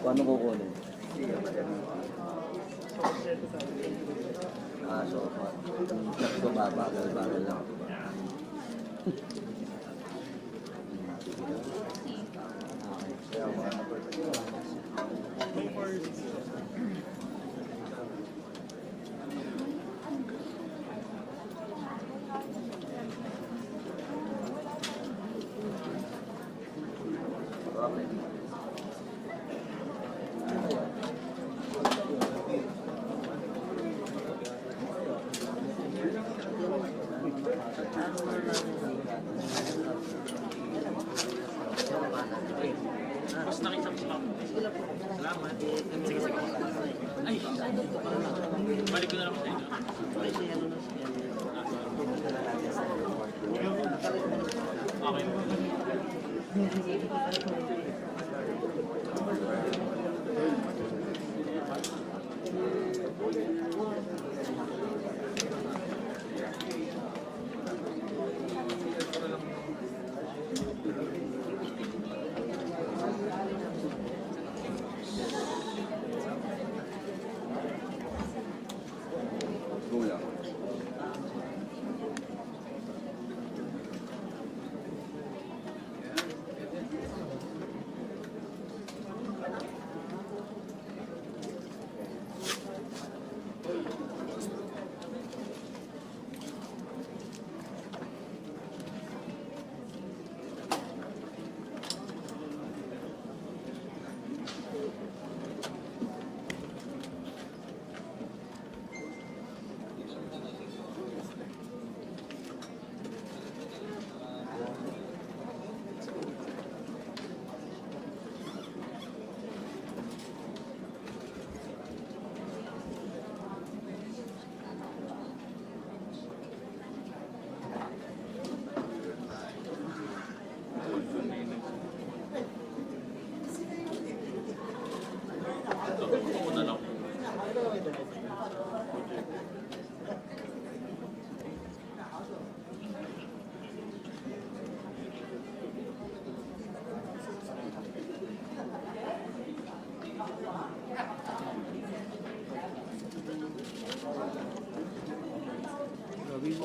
Paano kukunin? So, bagal lang. Mas nakita ko sa salamat. Sige, sige. Ay, balik ko na lang sa inyo.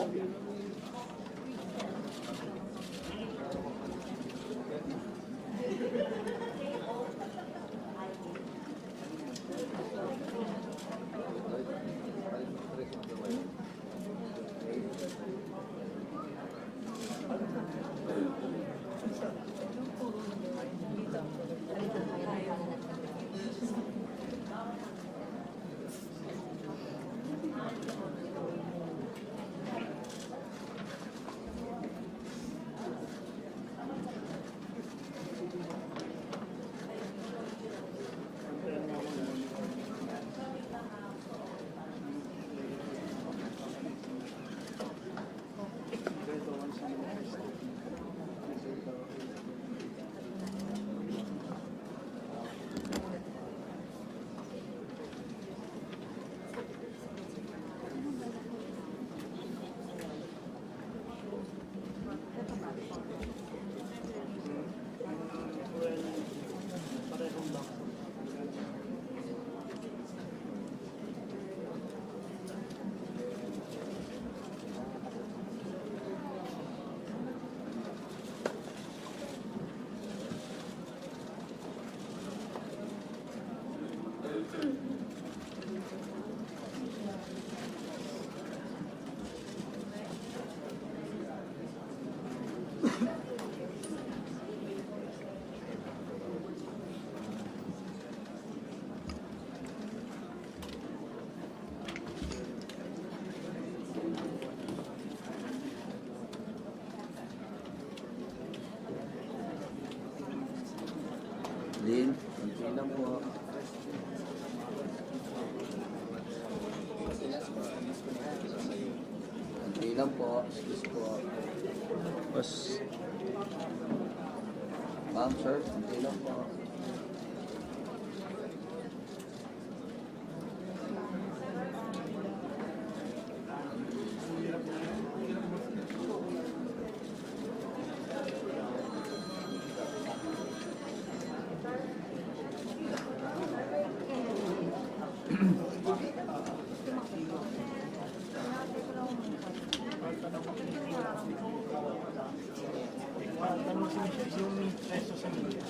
Okay. Lin, konti lang po. Konti lang po. Excuse po. Boss. Ma'am, sir, konti lang po. Yung peso sa media.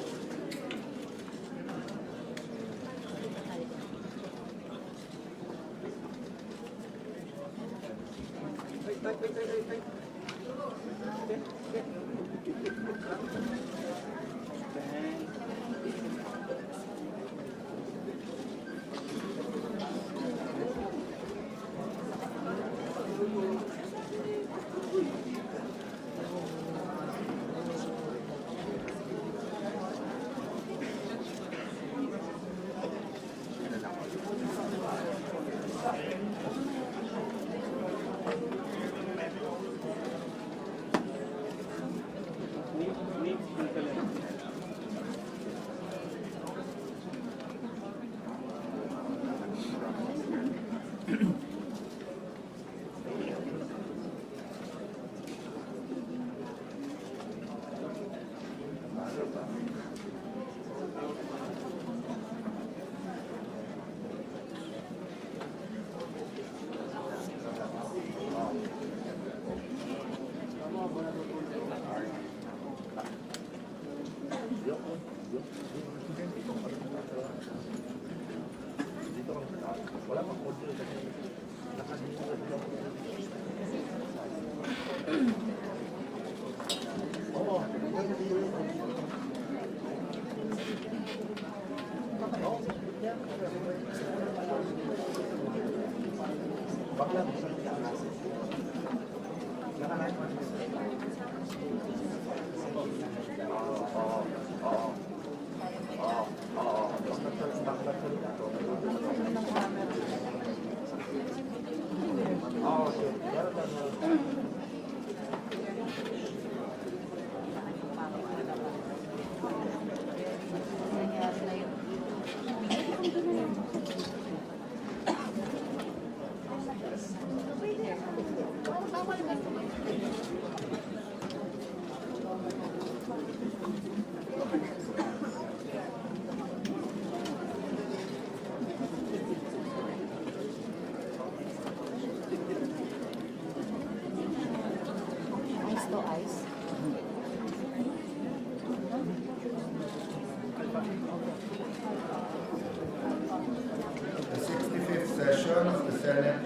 The 65th session of the Senate,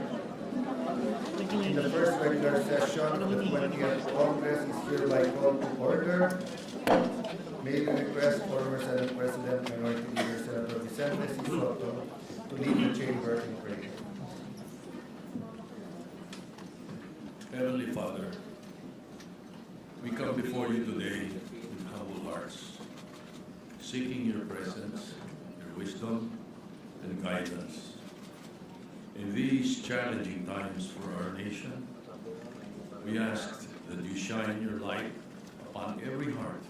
in the first regular session of the 20th Congress is hereby called to order. May we request former Senate President Minority Leader Senator Vicente C. Soto to lead the chamber in prayer. Heavenly Father, we come before you today with humble hearts, seeking your presence, your wisdom, and guidance. In these challenging times for our nation, we ask that you shine your light upon every heart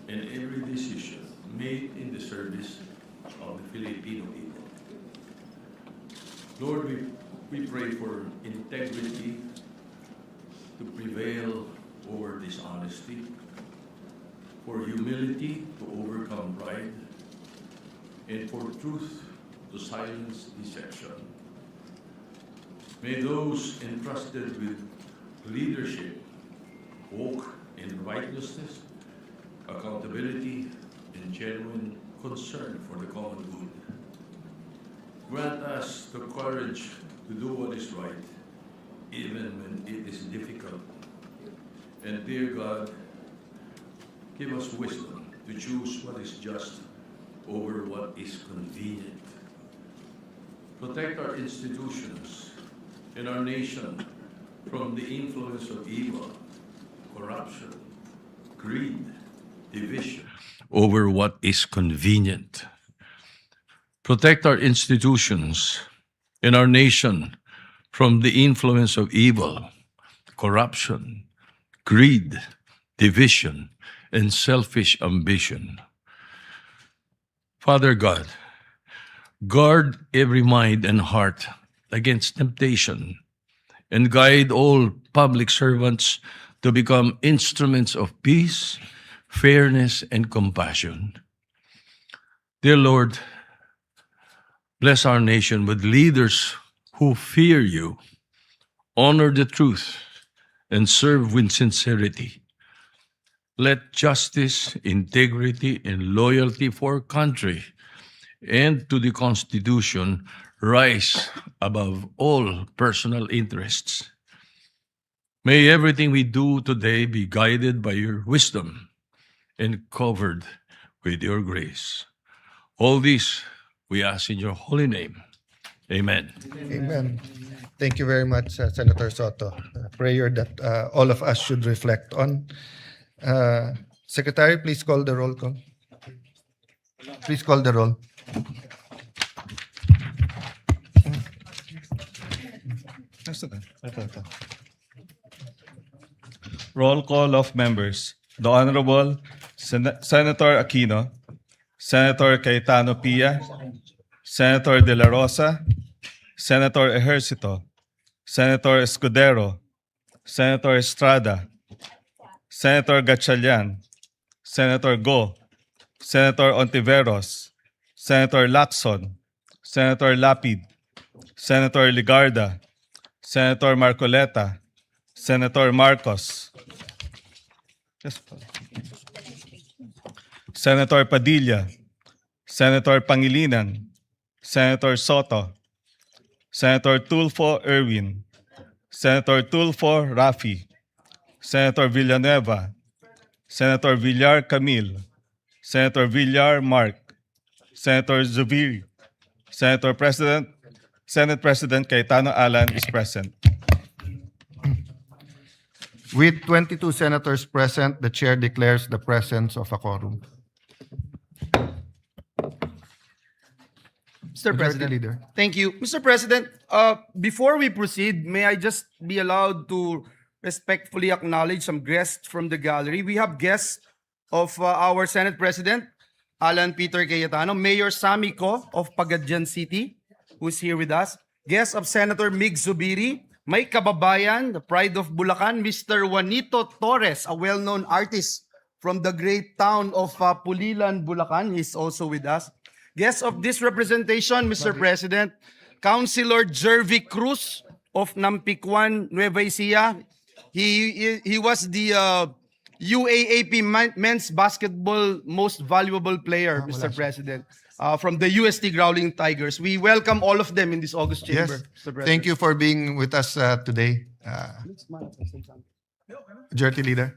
and every decision made in the service of the Filipino people. Lord, we pray for integrity to prevail over dishonesty, for humility to overcome pride, and for truth to silence deception. May those entrusted with leadership walk in righteousness, accountability, and genuine concern for the common good. Grant us the courage to do what is right, even when it is difficult. And dear God, give us wisdom to choose what is just over what is convenient. Protect our institutions and our nation from the influence of evil, corruption, greed, division over what is convenient. Protect our institutions and our nation from the influence of evil, corruption, greed, division, and selfish ambition. Father God, guard every mind and heart against temptation and guide all public servants to become instruments of peace, fairness, and compassion. Dear Lord, bless our nation with leaders who fear you, honor the truth, and serve with sincerity. let justice, integrity, and loyalty for country and to the Constitution rise above all personal interests. May everything we do today be guided by your wisdom and covered with your grace. All this we ask in your holy name. Amen. Amen. Thank you very much, Senator Soto. A prayer that all of us should reflect on. Secretary, please call the roll call. Please call the roll. Roll call of members. The Honorable Senator Aquino, Senator Cayetano Pia, Senator De La Rosa, Senator Ejercito, Senator Escudero, Senator Estrada, Senator Gatchalian, Senator Go, Senator Ontiveros, Senator Lacson, Senator Lapid, Senator Ligarda, Senator Marcoleta, Senator Marcos, Senator Padilla, Senator Pangilinan, Senator Soto, Senator Tulfo Erwin, Senator Tulfo Rafi, Senator Villanueva, Senator Villar Camille, Senator Villar Mark, Senator Zubiri, Senate President Cayetano Alan is present. With 22 senators present, the chair declares the presence of a quorum. Mr. Majority President. Leader. Thank you. Mr. President, before we proceed, may I just be allowed to respectfully acknowledge some guests from the gallery? We have guests of our Senate President, Alan Peter Cayetano, Mayor Sammy Co of Pagadian City, who is here with us, guest of Senator Mig Zubiri, may kababayan, the pride of Bulacan, Mr. Juanito Torres, a well-known artist from the great town of Pulilan, Bulacan. He's also with us. Guest of this representation, Mr. President, Councilor Jervy Cruz of Nampicuan, Nueva Ecija. He was the UAAP men's basketball most valuable player, Mr. President, from the UST Growling Tigers. We welcome all of them in this August chamber, Yes. Mr. President. Thank you for being with us today. Majority Leader.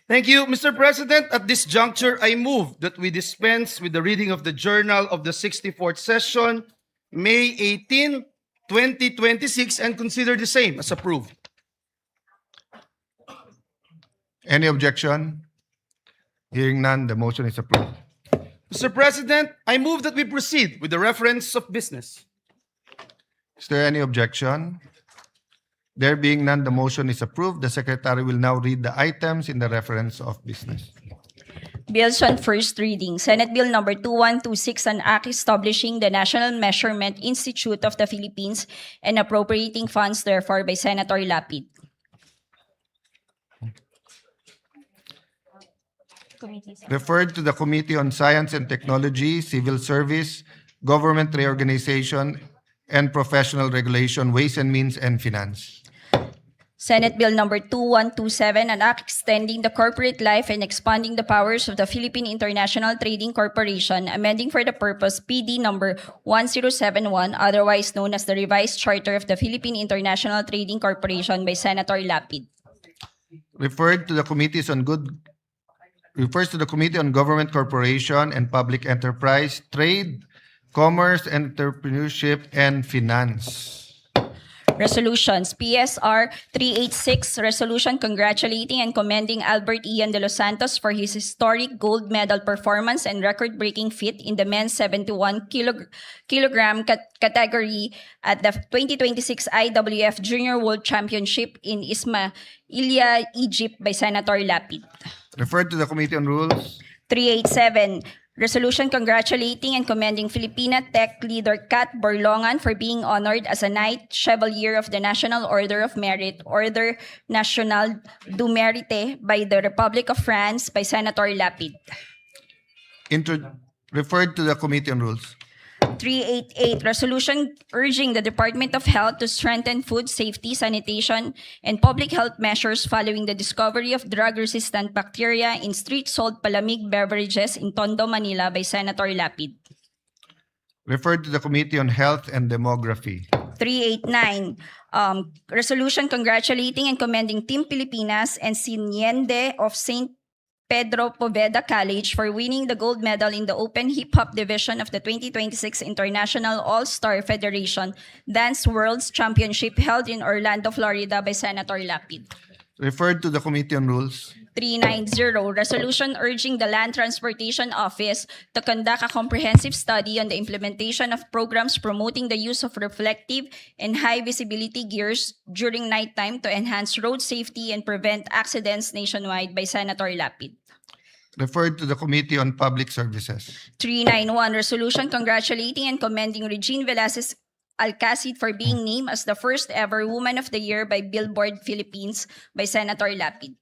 Thank you, Mr. President. At this juncture, I move that we dispense with the reading of the journal of the 64th session, May 18, 2026, and consider the same as approved. Any objection? Hearing none, the motion is approved. Mr. President, I move that we proceed with the reference of business. Is there any objection? There being none, the motion is approved. The Secretary will now read the items in the reference of business. Bills on first reading. Senate Bill number 2126, an act establishing the National Measurement Institute of the Philippines and appropriating funds therefore by Senator Lapid. Referred to the Committee on Science and Technology, Civil Service, Government Reorganization, and Professional Regulation, Ways and Means, and Finance. Senate Bill number 2127, an act extending the corporate life and expanding the powers of the Philippine International Trading Corporation, amending for the purpose PD number 1071, otherwise known as the Revised Charter of the Philippine International Trading Corporation by Senator Lapid. Refers to the Committee on Government Corporation and Public Enterprise, Trade, Commerce, Entrepreneurship, and Finance. Resolutions. PSR 386, resolution congratulating and commending Albert Ian de los Santos for his historic gold medal performance and record-breaking feat in the men's 71 kilogram category at the 2026 IWF Junior World Championship in Ismailia, Egypt by Senator Lapid. Referred to the Committee on Rules. 387, resolution congratulating and commending Filipina Tech leader Kat Borlongan for being honored as a Knight Chevalier of the National Order of Merit, Order National du Mérite by the Republic of France by Senator Lapid. Referred to the Committee on Rules. 388, resolution urging the Department of Health to strengthen food safety, sanitation, and public health measures following the discovery of drug-resistant bacteria in street-sold palamig beverages in Tondo, Manila by Senator Lapid. Referred to the Committee on Health and Demography. 389, resolution congratulating and commending Team Pilipinas and Siniende of St. Pedro Poveda College for winning the gold medal in the Open Hip Hop Division of the 2026 International All-Star Federation Dance Worlds Championship held in Orlando, Florida by Senator Lapid. Referred to the Committee on Rules. 390, resolution urging the Land Transportation Office to conduct a comprehensive study on the implementation of programs promoting the use of reflective and high visibility gears during nighttime to enhance road safety and prevent accidents nationwide by Senator Lapid. Referred to the Committee on Public Services. 391, resolution congratulating and commending Regine Velasquez Alcacid for being named as the first ever Woman of the Year by Billboard Philippines by Senator Lapid.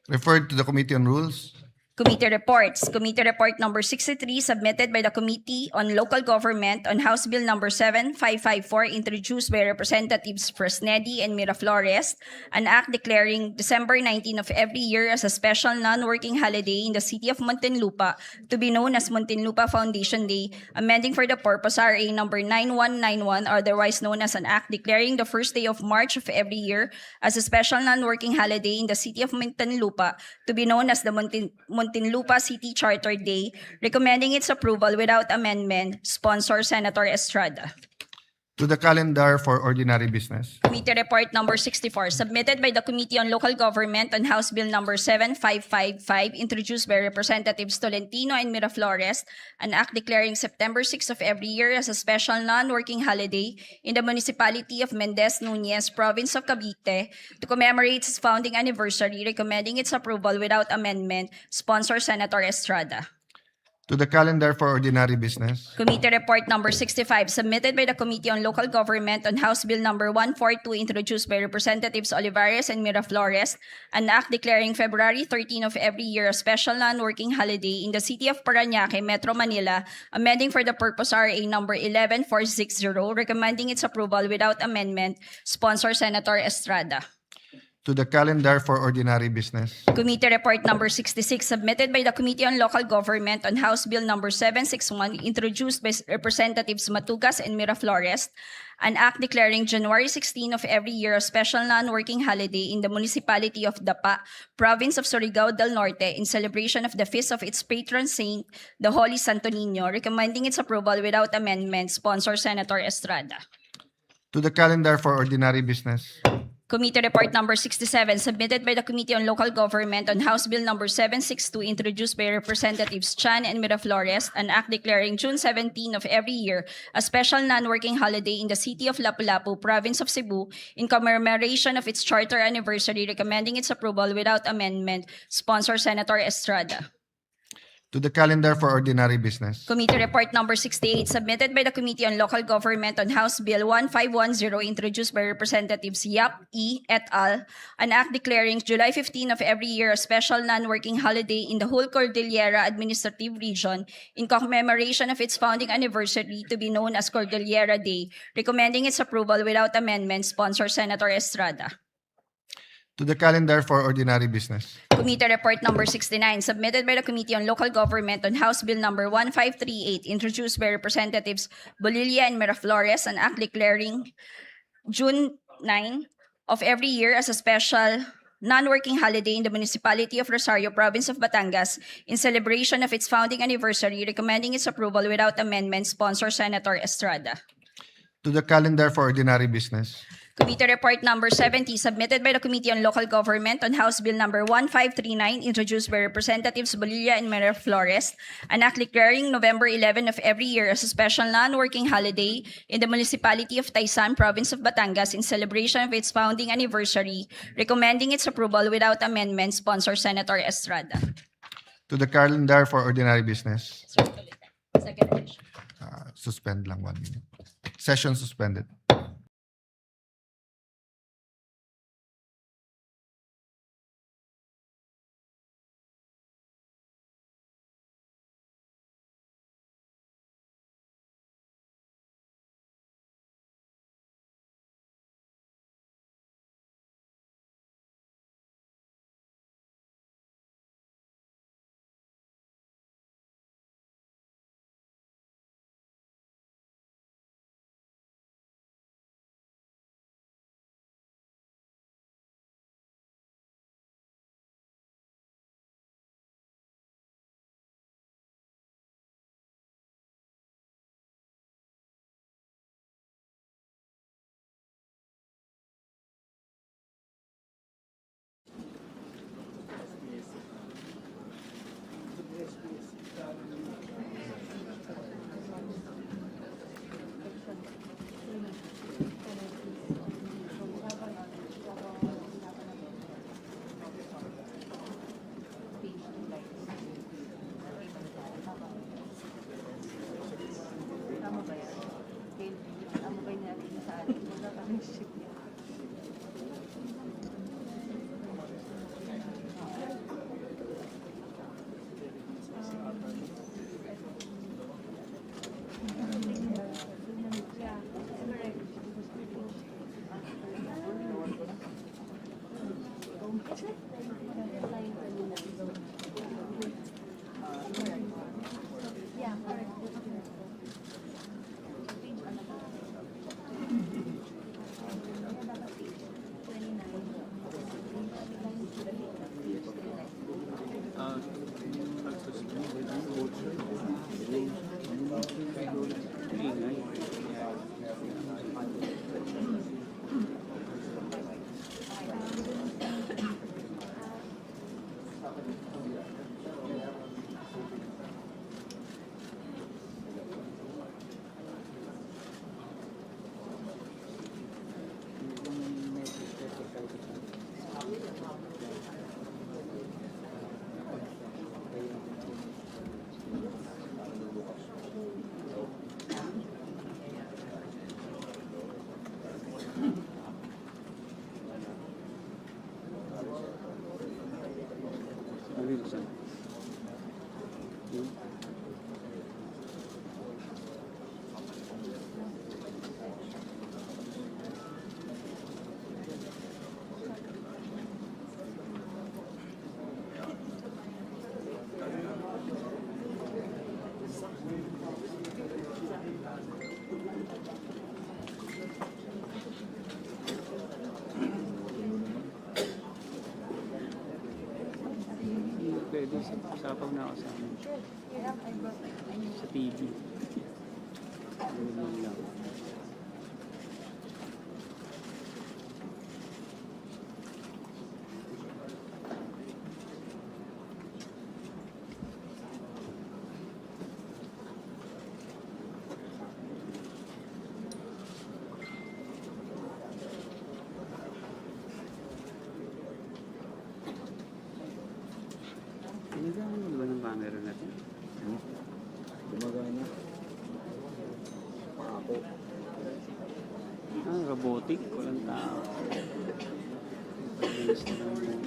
Referred to the Committee on Rules. Committee reports. Committee report number 63 submitted by the Committee on Local Government on House Bill number 7554 introduced by Representatives Fresnedi and Miraflores, an act declaring December 19 of every year as a special non-working holiday in the city of Muntinlupa to be known as Muntinlupa Foundation Day, amending for the purpose RA number 9191, otherwise known as an act declaring the first day of March of every year as a special non-working holiday in the city of Muntinlupa to be known as the Muntinlupa City Charter Day, recommending its approval without amendment. Sponsor, Senator Estrada. To the calendar for ordinary business. Committee report number 64, submitted by the Committee on Local Government on House Bill number 7555, introduced by Representatives Tolentino and Miraflores, an act declaring September 6 of every year as a special non-working holiday in the municipality of Mendez Nunez, province of Cavite, to commemorate its founding anniversary, recommending its approval without amendment. Sponsor, Senator Estrada. To the calendar for ordinary business. Committee report number 65, submitted by the Committee on Local Government on House Bill number 142, introduced by Representatives Olivares and Miraflores, an act declaring February 13 of every year a special non-working holiday in the city of Parañaque, Metro Manila, amending for the purpose RA number 11460, recommending its approval without amendment. Sponsor, Senator Estrada. To the calendar for ordinary business. Committee report number 66, submitted by the Committee on Local Government on House Bill number 761, introduced by Representatives Matugas and Miraflores, an act declaring January 16 of every year a special non-working holiday in the municipality of Dapa, province of Surigao del Norte, in celebration of the feast of its patron saint, the Holy Santo Niño, recommending its approval without amendment. Sponsor, Senator Estrada. To the calendar for ordinary business. Committee report number 67, submitted by the Committee on Local Government on House Bill number 762, introduced by Representatives Chan and Miraflores, an act declaring June 17 of every year a special non-working holiday in the city of Lapu-Lapu, province of Cebu, in commemoration of its charter anniversary, recommending its approval without amendment. Sponsor, Senator Estrada. To the calendar for ordinary business. Committee report number 68, submitted by the Committee on Local Government on House Bill 1510, introduced by Representatives Yap E. et al., an act declaring July 15 of every year a special non-working holiday in the whole Cordillera Administrative Region in commemoration of its founding anniversary to be known as Cordillera Day, recommending its approval without amendment. Sponsor, Senator Estrada. To the calendar for ordinary business. Committee report number 69, submitted by the Committee on Local Government on House Bill number 1538, introduced by Representatives Bolilla and Miraflores, an act declaring June 9 of every year as a special non-working holiday in the municipality of Rosario, province of Batangas, in celebration of its founding anniversary, recommending its approval without amendment. Sponsor, Senator Estrada. To the calendar for ordinary business. Committee report number 70, submitted by the Committee on Local Government on House Bill number 1539, introduced by Representatives Bolilla and Miraflores, an act declaring November 11 of every year as a special non-working holiday in the municipality of Taysan, province of Batangas, in celebration of its founding anniversary, recommending its approval without amendment. Sponsor, Senator Estrada. To the calendar for ordinary business. Second. Suspend lang 1 minute. Session suspended. Pwede sa pag nakasama. Sa TV. Ganun lang. Ginagamit mo ba ng camera natin? Gumagana. Ako. Ah, robotic. Walang tao. Pag-release na lang yun.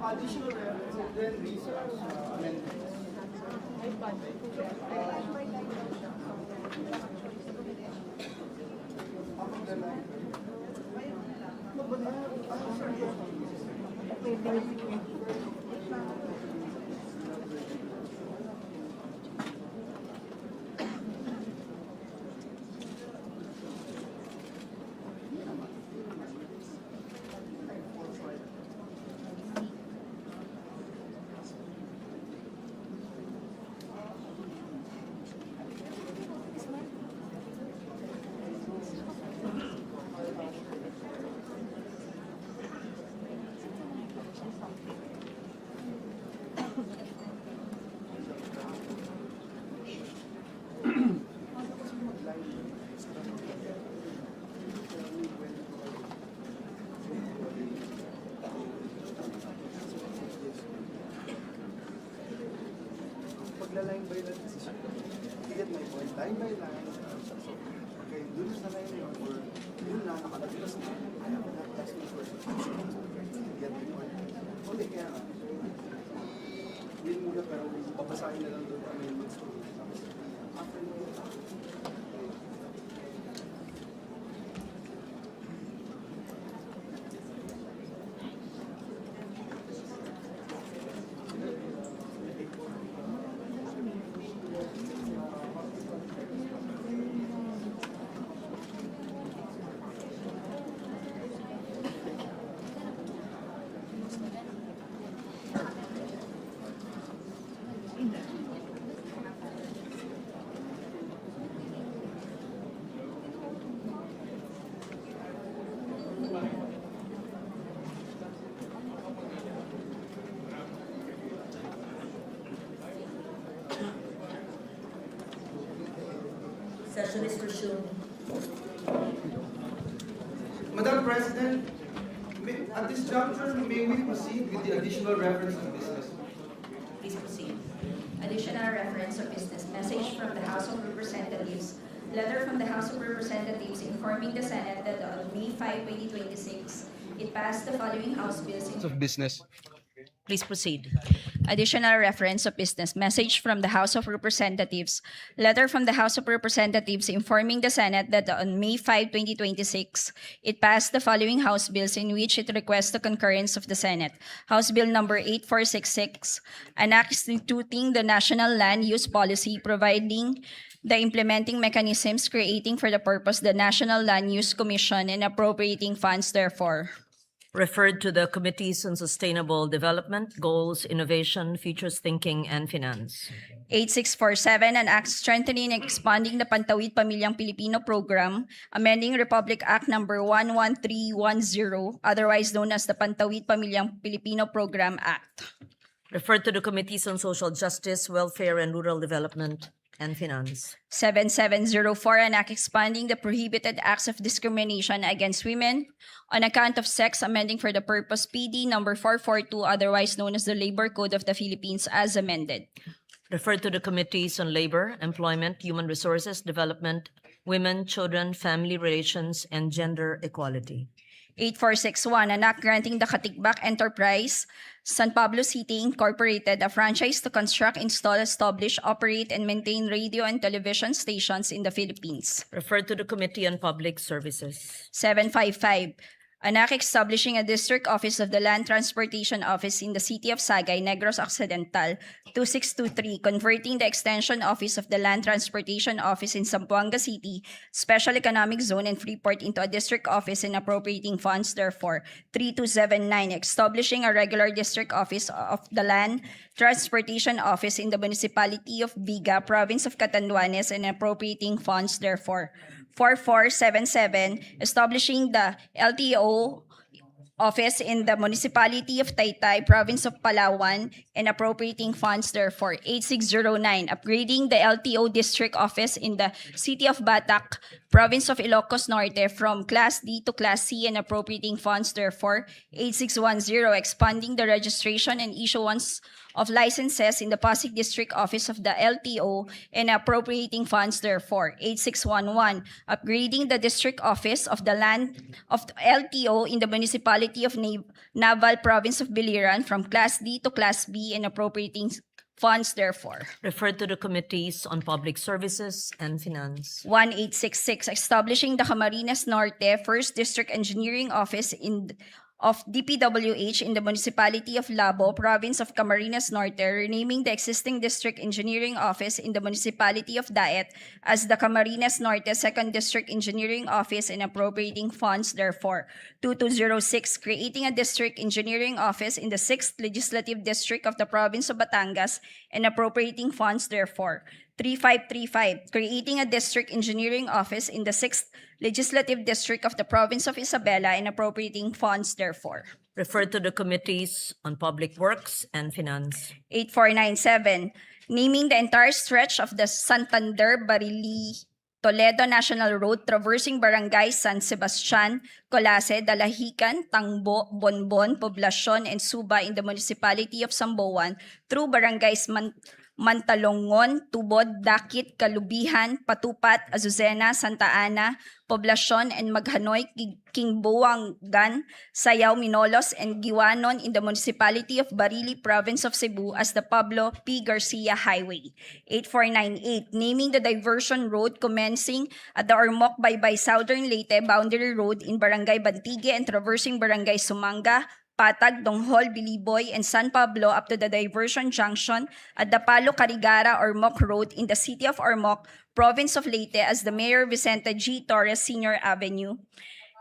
Additional then research amendments. Pagla-line by line kasi siya. You get my point? Line by line. Okay, dun sa line yun, or yun na, nakalagpas na. I have not asked you for you get my point? Hindi, kaya nga. Yun muna, pero babasahin na lang doon amendments ko. After mo, Session is resumed. Madam President, at this juncture, may we proceed with the additional reference to business? Please proceed. Additional reference of business message from the House of Representatives. Letter from the House of Representatives informing the Senate that on May 5, 2026, it passed the following House bills in Of business. Please proceed. additional reference of business message from the House of Representatives. Letter from the House of Representatives informing the Senate that on May 5, 2026, it passed the following House bills in which it requests the concurrence of the Senate. House Bill number 8466, an act instituting the National Land Use Policy, providing the implementing mechanisms, creating for the purpose the National Land Use Commission, and appropriating funds therefore. Referred to the Committees on Sustainable Development, Goals, Innovation, Futures Thinking, and Finance. 8647, an act strengthening and expanding the Pantawid Pamilyang Pilipino Program, amending Republic Act number 11310, otherwise known as the Pantawid Pamilyang Pilipino Program Act. Referred to the Committees on Social Justice, Welfare, and Rural Development, and Finance. 7704, an act expanding the prohibited acts of discrimination against women on account of sex, amending for the purpose PD number 442, otherwise known as the Labor Code of the Philippines, as amended. Referred to the Committees on Labor, Employment, Human Resources, Development, Women, Children, Family Relations, and Gender Equality. 8461, an act granting the Katigbak Enterprise, San Pablo City Incorporated, a franchise to construct, install, establish, operate, and maintain radio and television stations in the Philippines. Referred to the Committee on Public Services. 755, an act establishing a district office of the Land Transportation Office in the city of Sagay, Negros Occidental. 2623, converting the Extension Office of the Land Transportation Office in Zamboanga City, Special Economic Zone, and Freeport into a district office and appropriating funds therefore. 3279, establishing a regular district office of the Land Transportation Office in the municipality of Viga, province of Catanduanes, and appropriating funds therefore. 4477, establishing the LTO office in the municipality of Taytay, province of Palawan, and appropriating funds therefore. 8609, upgrading the LTO district office in the city of Batac, province of Ilocos Norte, from Class D to Class C, and appropriating funds therefore. 8610, expanding the registration and issuance of licenses in the Pasig District Office of the LTO and appropriating funds therefore. 8611, upgrading the District Office of the Land of the LTO in the municipality of Naval, province of Biliran, from Class D to Class B, and appropriating funds therefore. Referred to the Committees on Public Services and Finance. 1866, establishing the Camarines Norte 1st District Engineering Office of DPWH in the municipality of Labo, province of Camarines Norte, renaming the existing district engineering office in the municipality of Daet as the Camarines Norte 2nd District Engineering Office and appropriating funds therefore. 2206, creating a district engineering office in the 6th Legislative District of the province of Batangas and appropriating funds therefore. 3535, creating a district engineering office in the 6th Legislative District of the province of Isabela and appropriating funds therefore. Referred to the Committees on Public Works and Finance. 8497, naming the entire stretch of the Santander Barili Toledo National Road traversing barangay San Sebastian, Colase, Dalahican, Tangbo, Bonbon, Poblacion, and Suba in the municipality of Samboan through barangays Mantalongon, Tubod, Dakit, Kalubihan, Patupat, Azucena, Santa Ana, Poblacion, and Maghanoy, Kingbuangan, Sayao, Minolos, and Giwanon in the municipality of Barili, province of Cebu as the Pablo P. Garcia Highway. 8498, naming the diversion road commencing at the Ormoc Baybay Southern Leyte Boundary Road in Barangay Bantigue and traversing Barangay Sumanga, Patag, Donghol, Biliboy, and San Pablo up to the diversion junction at the Palo Carigara Ormoc Road in the city of Ormoc, province of Leyte as the Mayor Vicente G. Torres Sr. Avenue.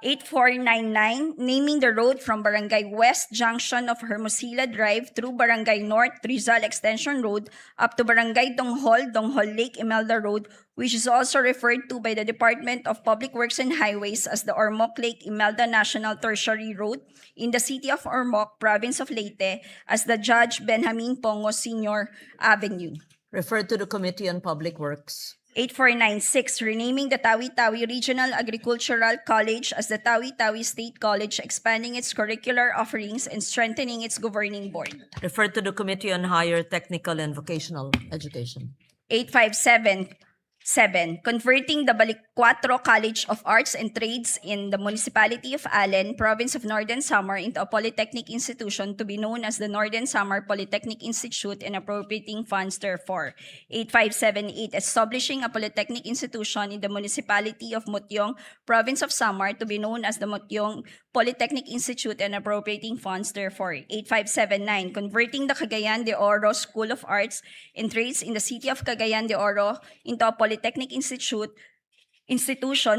8499, naming the road from Barangay West Junction of Hermosilla Drive through Barangay North Rizal Extension Road up to Barangay Donghol, Donghol Lake Imelda Road, which is also referred to by the Department of Public Works and Highways as the Ormoc Lake Imelda National Tertiary Road in the city of Ormoc, province of Leyte as the Judge Benjamin Pongo Sr. Avenue. Referred to the Committee on Public Works. 8496, renaming the Tawi-Tawi Regional Agricultural College as the Tawi-Tawi State College, expanding its curricular offerings and strengthening its governing board. Referred to the Committee on Higher Technical and Vocational Education. 8577, converting the Balicuatro College of Arts and Trades in the municipality of Allen, province of Northern Samar, into a polytechnic institution to be known as the Northern Samar Polytechnic Institute and appropriating funds therefore. 8578, establishing a polytechnic institution in the municipality of Mutyong, province of Samar, to be known as the Mutyong Polytechnic Institute and appropriating funds therefore. 8579, converting the Cagayan de Oro School of Arts and Trades in the city of Cagayan de Oro into a polytechnic institution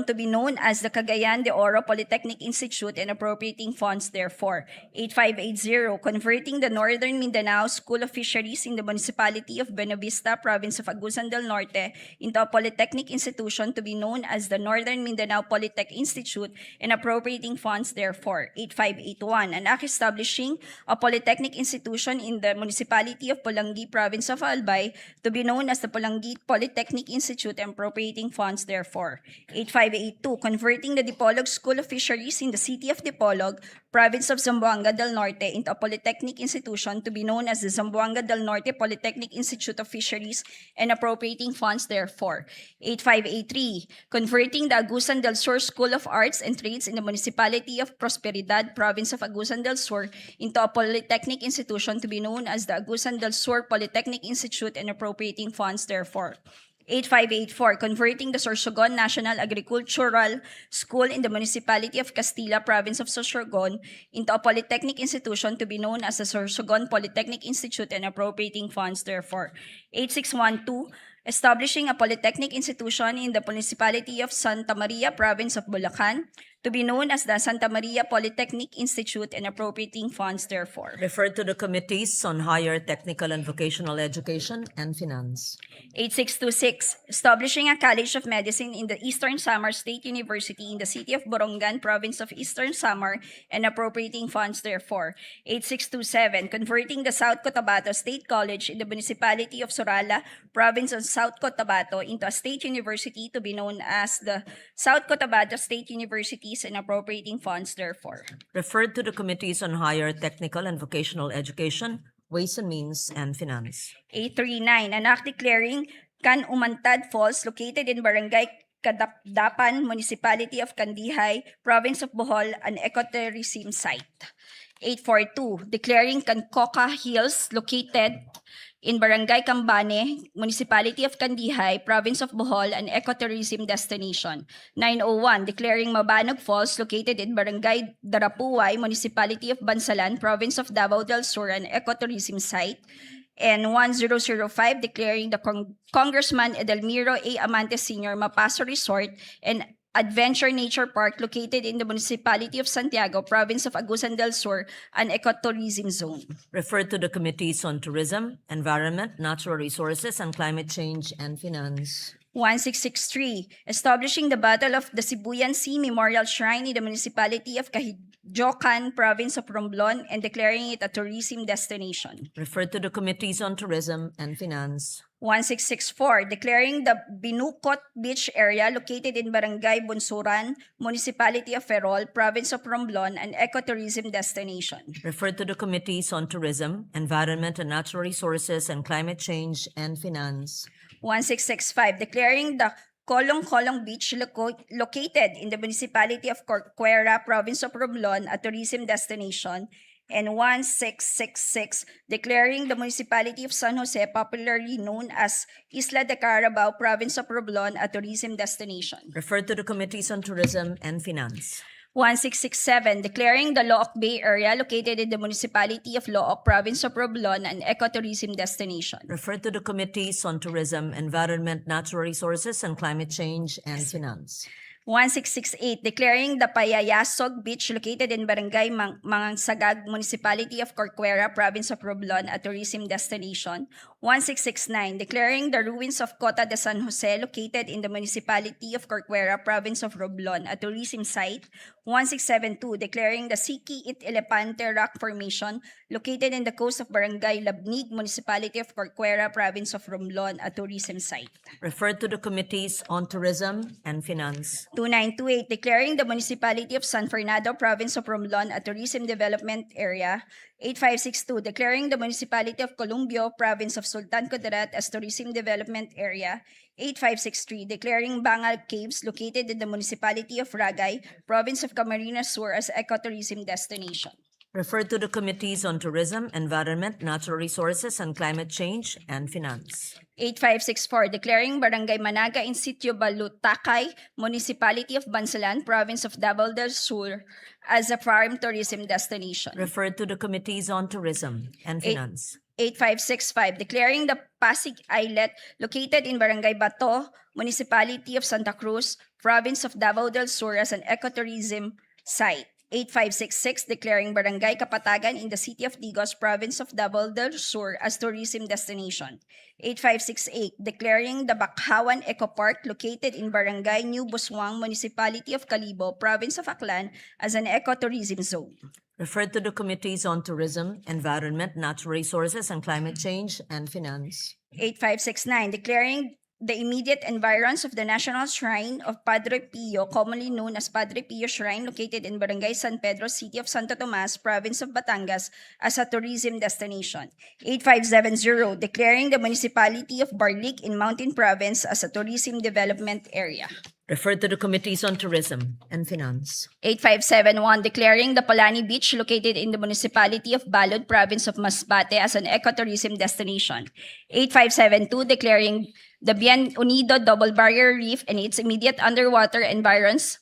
to be known as the Cagayan de Oro Polytechnic Institute and appropriating funds therefore. 8580, converting the Northern Mindanao School of Fisheries in the municipality of Buenavista, province of Agusan del Norte, into a polytechnic institution to be known as the Northern Mindanao Polytech Institute and appropriating funds therefore. 8581, an act establishing a polytechnic institution in the municipality of Pulangi, province of Albay, to be known as the Pulangi Polytechnic Institute and appropriating funds therefore. 8582, converting the Dipolog School of Fisheries in the city of Dipolog, province of Zamboanga del Norte, into a polytechnic institution to be known as the Zamboanga del Norte Polytechnic Institute of Fisheries and appropriating funds therefore. 8583, converting the Agusan del Sur School of Arts and Trades in the municipality of Prosperidad, province of Agusan del Sur, into a polytechnic institution to be known as the Agusan del Sur Polytechnic Institute and appropriating funds therefore. 8584, converting the Sorsogon National Agricultural School in the municipality of Castilla, province of Sorsogon, into a polytechnic institution to be known as the Sorsogon Polytechnic Institute and appropriating funds therefore. 8612, establishing a polytechnic institution in the municipality of Santa Maria, province of Bulacan, to be known as the Santa Maria Polytechnic Institute and appropriating funds therefore. Referred to the Committees on Higher Technical and Vocational Education and Finance. 8626, establishing a College of Medicine in the Eastern Samar State University in the city of Borongan, province of Eastern Samar, and appropriating funds therefore. 8627, converting the South Cotabato State College in the municipality of Sorala, province of South Cotabato, into a state university to be known as the South Cotabato State Universities and appropriating funds therefore. Referred to the Committees on Higher Technical and Vocational Education, Ways and Means, and Finance. 839, an act declaring Can Umantad Falls, located in Barangay Kadapdapan, Municipality of Kandihay, Province of Bohol, an ecotourism site. 842, declaring Cancoca Hills, located in Barangay Cambane, Municipality of Kandihay, Province of Bohol, an ecotourism destination. 901, declaring Mabanog Falls, located in Barangay Darapuay, Municipality of Bansalan, Province of Davao del Sur, an ecotourism site. And 1005, declaring the Congressman Edelmiro A. Amante Sr. Mapaso Resort and Adventure Nature Park, located in the municipality of Santiago, province of Agusan del Sur, an ecotourism zone. Referred to the Committees on Tourism, Environment, Natural Resources, and Climate Change and Finance. 1663, establishing the Battle of the Sibuyan Sea Memorial Shrine in the municipality of Kahidjokan, province of Romblon, and declaring it a tourism destination. Referred to the Committees on Tourism and Finance. 1664, declaring the Binukot Beach area located in Barangay Bunsuran, Municipality of Ferrol, Province of Romblon, an ecotourism destination. Referred to the Committees on Tourism, Environment and Natural Resources, and Climate Change and Finance. 1665, declaring the Kolong Beach located in the municipality of Corcuera, Province of Romblon, a tourism destination. And 1666, declaring the municipality of San Jose, popularly known as Isla de Carabao, Province of Romblon, a tourism destination. Referred to the Committees on Tourism and Finance. 1667, declaring the Looc Bay area located in the municipality of Looc, Province of Romblon, an ecotourism destination. Referred to the Committees on Tourism, Environment, Natural Resources, and Climate Change and Finance. 1668, declaring the Payayasog Beach located in Barangay Mangansagag, Municipality of Corcuera, Province of Romblon, a tourism destination. 1669, declaring the ruins of Cota de San Jose located in the Municipality of Corcuera, Province of Romblon, a tourism site. 1672, declaring the Siki It Elepante Rock Formation located in the coast of Barangay Labnig, Municipality of Corcuera, Province of Romblon, a tourism site. Referred to the Committees on Tourism and Finance. 2928, declaring the Municipality of San Fernando, Province of Romblon, a tourism development area. 8562, declaring the Municipality of Columbio, Province of Sultan Kudarat as tourism development area. 8563, declaring Bangal Caves located in the Municipality of Ragay, Province of Camarines Sur as ecotourism destination. Referred to the Committees on Tourism, Environment, Natural Resources, and Climate Change and Finance. 8564, declaring Barangay Managa in Sitio Balutakay, Municipality of Bansalan, Province of Davao del Sur as a farm tourism destination. Referred to the Committees on Tourism and Finance. 8565, declaring the Pasig Islet located in Barangay Bato, Municipality of Santa Cruz, Province of Davao del Sur as an ecotourism site. 8566, declaring Barangay Kapatagan in the City of Digos, Province of Davao del Sur as tourism destination. 8568, declaring the Bakhawan Eco Park located in Barangay New Buswang, Municipality of Calibo, Province of Aklan as an ecotourism zone. Referred to the Committees on Tourism, Environment, Natural Resources, and Climate Change and Finance. 8569, declaring the immediate environs of the National Shrine of Padre Pio, commonly known as Padre Pio Shrine, located in Barangay San Pedro, City of Santo Tomas, Province of Batangas, as a tourism destination. 8570, declaring the Municipality of Barlic in Mountain Province as a tourism development area. Referred to the Committees on Tourism and Finance. 8571, declaring the Palani Beach located in the Municipality of Balod, Province of Masbate as an ecotourism destination. 8572, declaring the Bien Unido Double Barrier Reef and its immediate underwater environs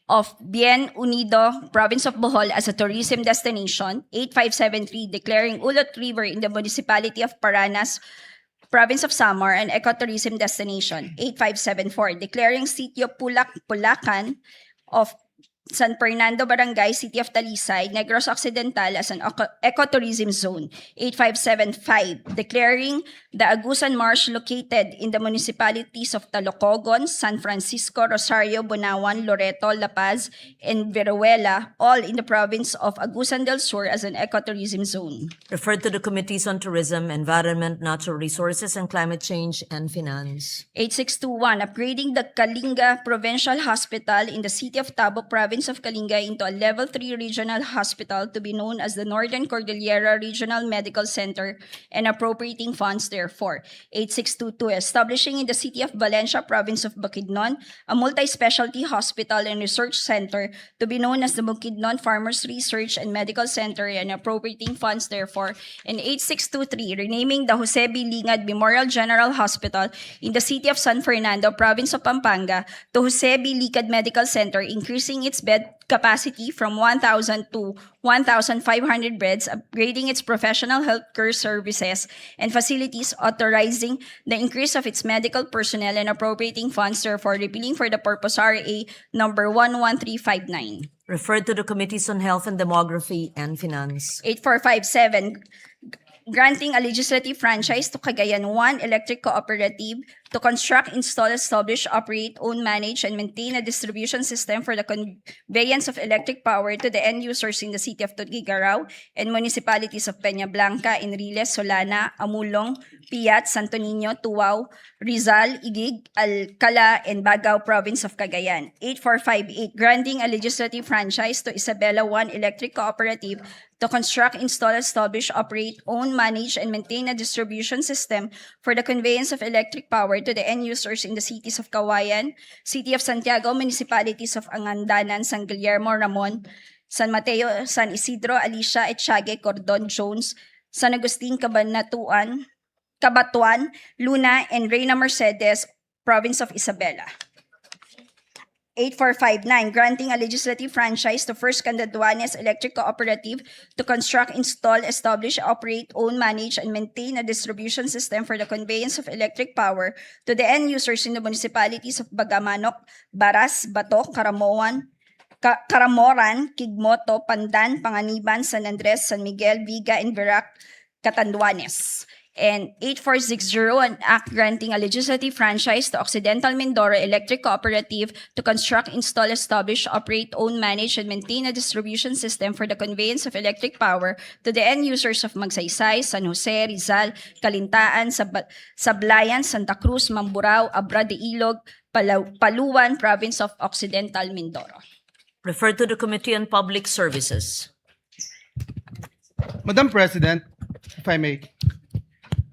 of Bien Unido, Province of Bohol as a tourism destination. 8573, declaring Ulot River in the Municipality of Paranas, Province of Samar, an ecotourism destination. 8574, declaring Sitio Pulacan of San Fernando Barangay, City of Talisay, Negros Occidental as an ecotourism zone. 8575, declaring the Agusan Marsh located in the municipalities of Talocogon, San Francisco, Rosario, Bunawan, Loreto, La Paz, and Viruela, all in the province of Agusan del Sur as an ecotourism zone. Referred to the Committees on Tourism, Environment, Natural Resources, and Climate Change and Finance. 8621, upgrading the Kalinga Provincial Hospital in the city of Tabo, Province of Kalinga into a Level 3 regional hospital to be known as the Northern Cordillera Regional Medical Center and appropriating funds therefore. 8622, establishing in the city of Valencia, Province of Bukidnon, a multi-specialty hospital and research center to be known as the Bukidnon Farmers Research and Medical Center and appropriating funds therefore. And 8623, renaming the Jose B. Lingad Memorial General Hospital in the city of San Fernando, Province of Pampanga to Jose B. Lingad Medical Center, increasing its bed capacity from 1,000 to 1,500 beds, upgrading its professional healthcare services and facilities, authorizing the increase of its medical personnel and appropriating funds, therefore repealing for the purpose RA number 11359. Referred to the Committees on Health and Demography and Finance. 8457, granting a legislative franchise to Cagayan 1 Electric Cooperative to construct, install, establish, operate, own, manage, and maintain a distribution system for the conveyance of electric power to the end users in the city of Tuguegarao and municipalities of Peña Blanca, Enriles, Solana, Amulong, Piat, Santo Niño, Tuwao, Rizal, Igig, Alcala, and Bagao, Province of Cagayan. 8458, granting a legislative franchise to Isabela 1 Electric Cooperative to construct, install, establish, operate, own, manage, and maintain a distribution system for the conveyance of electric power to the end users in the cities of Kawayan, City of Santiago, municipalities of Angandanan, San Guillermo, Ramon, San Mateo, San Isidro, Alicia, Etchague, Cordon, Jones, San Agustin, Cabanatuan, Cabatuan, Luna, and Reyna Mercedes, Province of Isabela. 8459, granting a legislative franchise to First Catanduanes Electric Cooperative to construct, install, establish, operate, own, manage, and maintain a distribution system for the conveyance of electric power to the end users in the municipalities of Bagamanok, Baras, Bato, Caramoran, Quigmoto, Pandan, Panganiban, San Andres, San Miguel, Viga, and Verac, Catanduanes. And 8460, an act granting a legislative franchise to Occidental Mindoro Electric Cooperative to construct, install, establish, operate, own, manage, and maintain a distribution system for the conveyance of electric power to the end users of Magsaysay, San Jose, Rizal, Calintaan, Sablayan, Santa Cruz, Mamburao, Abra de Ilog, Paluan, Province of Occidental Mindoro. Refer to the Committee on Public Services. Madam President, if I may.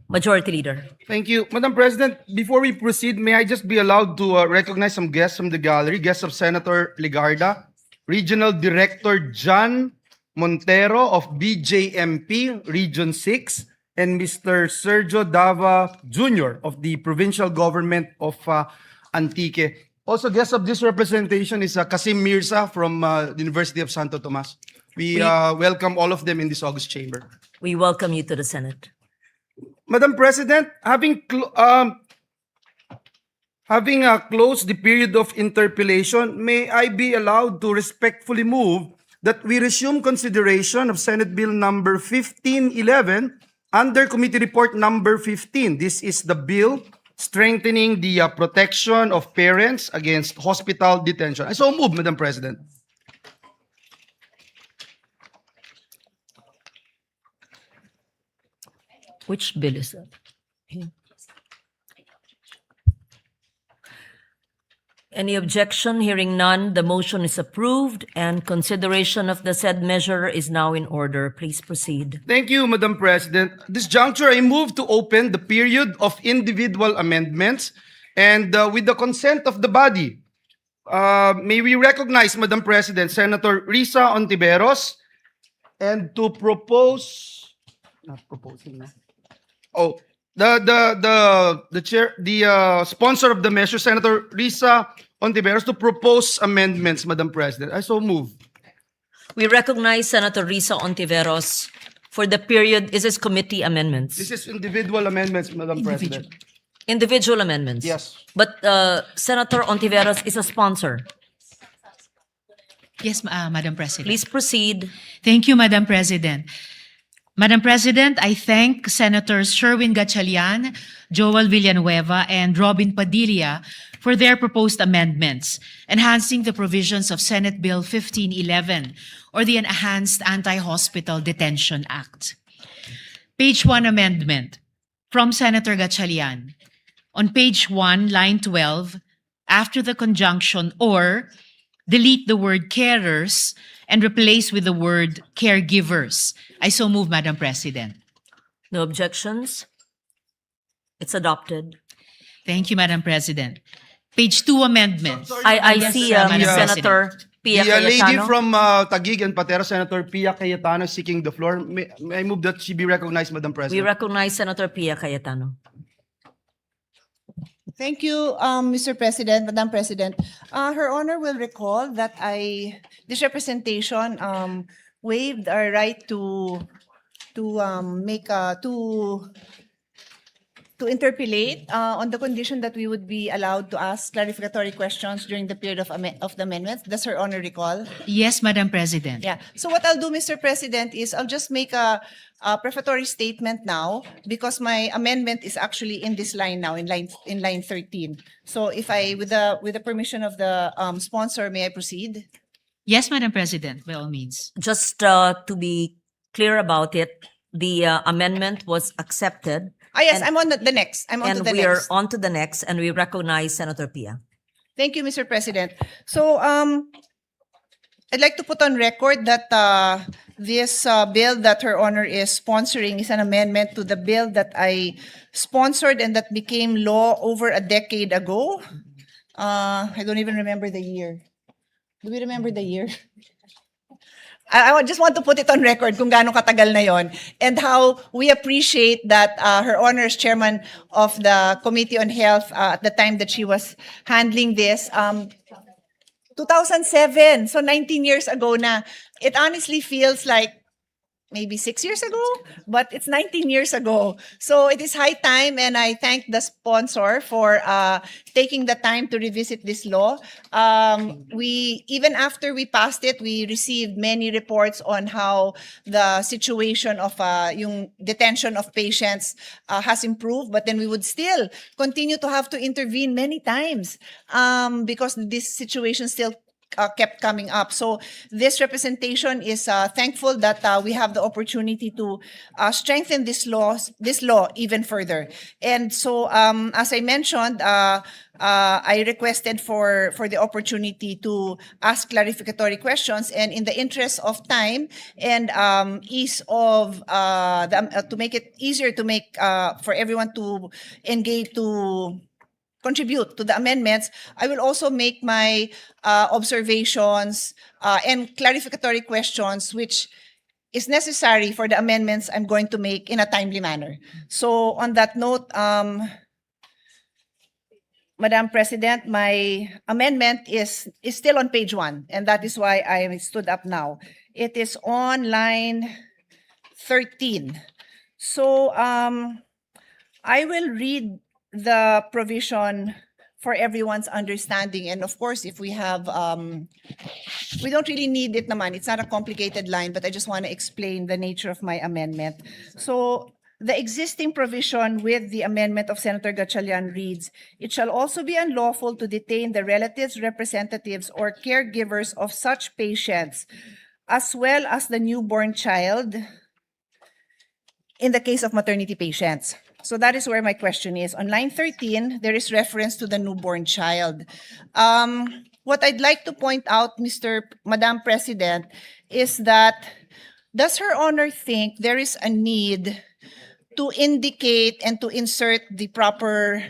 Majority Leader. Thank you. Madam President, before we proceed, may I just be allowed to recognize some guests from the gallery? Guests of Senator Ligarda, Regional Director John Montero of BJMP Region 6, and Mr. Sergio Dava Jr. of the Provincial Government of Antique. Also, guest of this representation is Kasim Mirza from the University of Santo Tomas. We welcome all of them in this August chamber. We welcome you to the Senate. Madam President, having closed the period of interpellation, may I be allowed to respectfully move that we resume consideration of Senate Bill number 1511 under Committee Report number 15. This is the bill strengthening the protection of parents against hospital detention. I so move, Madam President. Which bill is that? Any objection? Hearing none, the motion is approved and consideration of the said measure is now in order. Please proceed. Thank you, Madam President. At this juncture, I move to open the period of individual amendments and with the consent of the body, may we recognize, Madam President, Senator Risa Ontiveros and to propose, not proposing na. Oh, the chair, the sponsor of the measure, Senator Risa Ontiveros, to propose amendments, Madam President. I so move. We recognize Senator Risa Ontiveros for the period. Is this committee amendments? This is individual amendments, Madam President. Individual amendments? Yes. But Senator Ontiveros is a sponsor. Yes, Madam President. Please proceed. Thank you, Madam President. Madam President, I thank Senators Sherwin Gatchalian, Joel Villanueva, and Robin Padilla for their proposed amendments, enhancing the provisions of Senate Bill 1511, or the Enhanced Anti-Hospital Detention Act. Page 1 amendment from Senator Gatchalian. On page 1, line 12, after the conjunction or, delete the word carers and replace with the word caregivers. I so move, Madam President. No objections? It's adopted. Thank you, Madam President. Page 2 amendment. I see Madam Senator Pia The lady Cayetano. from Taguig and Patera, Senator Pia Cayetano, is seeking the floor. May I move that she be recognized, Madam We President? recognize Senator Pia Cayetano. Thank you, Mr. President, Madam President. Her Honor will recall that this representation waived our right to interpellate on the condition that we would be allowed to ask clarificatory questions during the period of the amendments. Does Her Honor recall? Yes, Madam President. Yeah. So what I'll do, Mr. President, is I'll just make a prefatory statement now because my amendment is actually in this line now, in line 13. So if with the permission of the sponsor, may I proceed? Yes, Madam President, by all means. Just to be clear about it, the amendment was accepted. Yes, and, I'm on the next. I'm on to the and we are next. on to the next, and we recognize Senator Pia. Thank you, Mr. President. So I'd like to put on record that this bill that Her Honor is sponsoring is an amendment to the bill that I sponsored and that became law over a decade ago. I don't even remember the year. Do we remember the year? I just want to put it on record kung gaano katagal na yon and how we appreciate that Her Honor is chairman of the Committee on Health at the time that she was handling this. 2007, so 19 years ago na. It honestly feels like maybe 6 years ago, but it's 19 years ago. So it is high time, and I thank the sponsor for taking the time to revisit this law. Even after we passed it, we received many reports on how the situation of yung detention of patients has improved, but then we would still continue to have to intervene many times because this situation still kept coming up. So this representation is thankful that we have the opportunity to strengthen this law even further. And so, as I mentioned, I requested for the opportunity to ask clarificatory questions, and in the interest of time and ease of to make it easier to make for everyone to engage to contribute to the amendments, I will also make my observations and clarificatory questions, which is necessary for the amendments I'm going to make in a timely manner. So on that note, Madam President, my amendment is still on page 1, and that is why I stood up now. It is on line 13. So I will read the provision for everyone's understanding. And of course, if we have, we don't really need it naman. It's not a complicated line, but I just want to explain the nature of my amendment. So the existing provision with the amendment of Senator Gatchalian reads, it shall also be unlawful to detain the relatives, representatives, or caregivers of such patients, as well as the newborn child, in the case of maternity patients. So that is where my question is. On line 13, there is reference to the newborn child. What I'd like to point out, Madam President, is that does Her Honor think there is a need to indicate and to insert the proper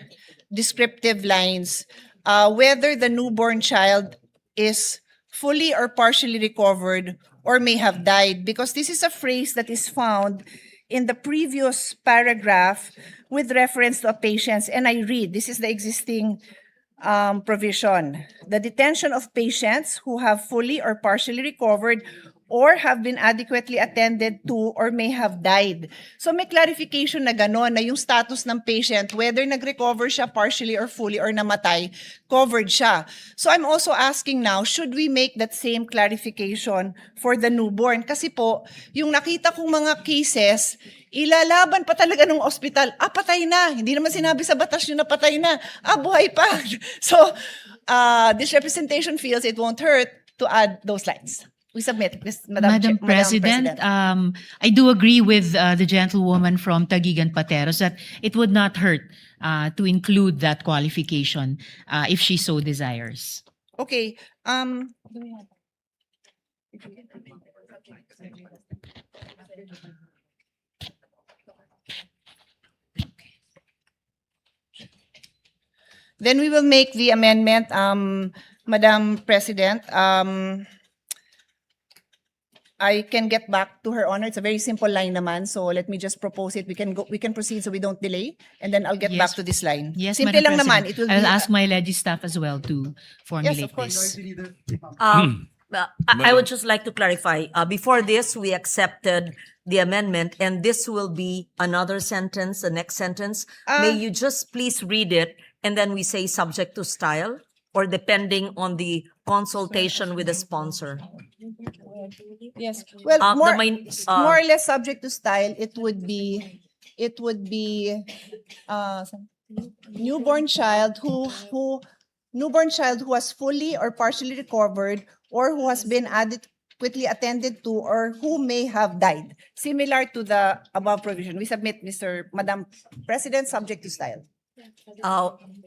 descriptive lines whether the newborn child is fully or partially recovered or may have died? Because this is a phrase that is found in the previous paragraph with reference to a patient, and I read, this is the existing provision. The detention of patients who have fully or partially recovered or have been adequately attended to or may have died. So may clarification na gano'n, na yung status ng patient, whether nag-recover siya partially or fully or namatay, covered siya. So I'm also asking now, should we make that same clarification for the newborn? Kasi po, yung nakita kong mga cases, ilalaban pa talaga ng ospital, patay na. Hindi naman sinabi sa batas yun na patay na. Buhay pa. So this representation feels it won't hurt to add those lines. We submit, Madam President, I do agree with the gentlewoman from Taguigan Pateros that it would not hurt to include that qualification if she so desires. Okay. Then we will make the amendment, Madam President. I can get back to Her Honor. It's a very simple line naman, so let me just propose it. We can proceed so we don't delay, and then I'll get back to this line. Yes, Simple Madam lang naman. President. It will I'll be, ask my Legi staff as well to formulate yes, of course. this. I would just like to clarify. Before this, we accepted the amendment, and this will be another sentence, the next sentence. May you just please read it, and then we say subject to style, or depending on the consultation with the sponsor. Yes. Well, The more or less subject to style, it would be newborn child who has fully or partially recovered or who has been adequately attended to or who may have died. Similar to the above provision. We submit, Madam President, subject to style.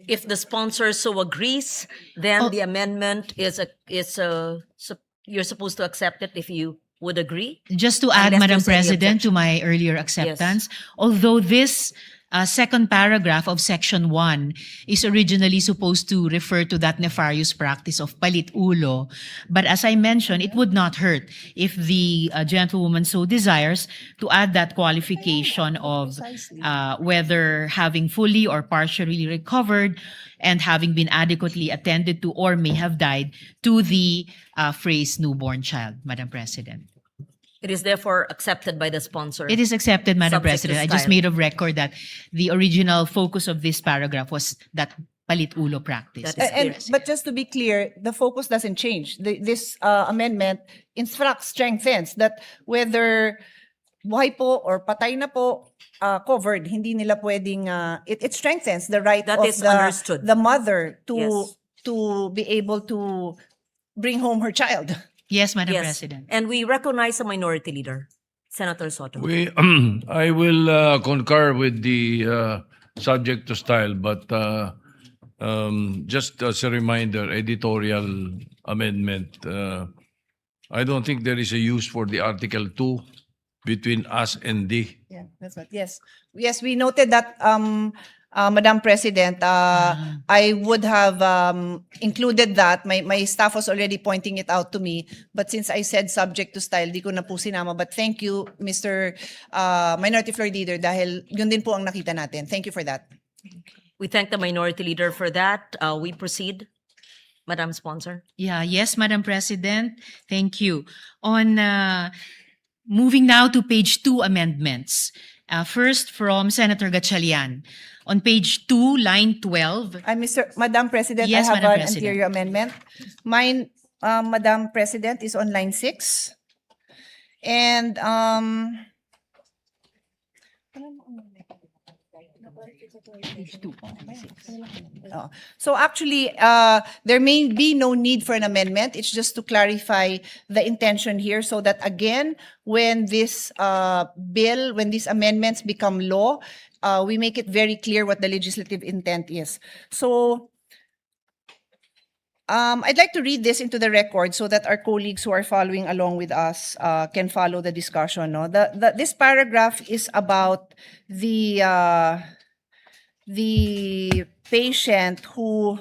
If the sponsor so agrees, then the amendment you're supposed to accept it if you would agree. Just to add, Unless Madam there's any President, to my earlier acceptance, although this second paragraph of Section 1 is originally supposed to refer to that nefarious practice of palit ulo. But as I mentioned, it would not hurt if the gentlewoman so desires to add that qualification of whether having fully or partially recovered and having been adequately attended to or may have died to the phrase newborn child, Madam President. It is therefore accepted by the sponsor. It is accepted, Madam Subject to President. I just style. made of record that the original focus of this paragraph was that palit ulo practice. That is But just to be clear, the focus doesn't change. This amendment instructs, strengthens that whether buhay po or patay na po, covered, hindi nila pwedeng, it strengthens the right That of is understood. the mother to Yes. to be able to bring home her child. Yes, Madam Yes. President. And we recognize a minority leader, Senator Soto. I will concur with the subject to style, but just as a reminder, editorial amendment, I don't think there is a use for the Article 2 between us and D. Yeah, that's what. Yes, yes, we noted that, Madam President. I would have included that. My staff was already pointing it out to me, but since I said subject to style, di ko na po sinama. But thank you, Mr. Minority Floor Leader, dahil yun din po ang nakita natin. Thank you for that. We thank the minority leader for that. We proceed, Madam Sponsor. Yeah, yes, Madam President. Thank you. On moving now to page 2 amendments. First from Senator Gatchalian. On page 2, line 12. Madam President, Yes, I have Madam an President. anterior amendment. Mine, Madam President, is on line 6. And so actually, there may be no need for an amendment. It's just to clarify the intention here so that again, when this bill, when these amendments become law, we make it very clear what the legislative intent is. So I'd like to read this into the record so that our colleagues who are following along with us can follow the discussion. No? This paragraph is about the patient who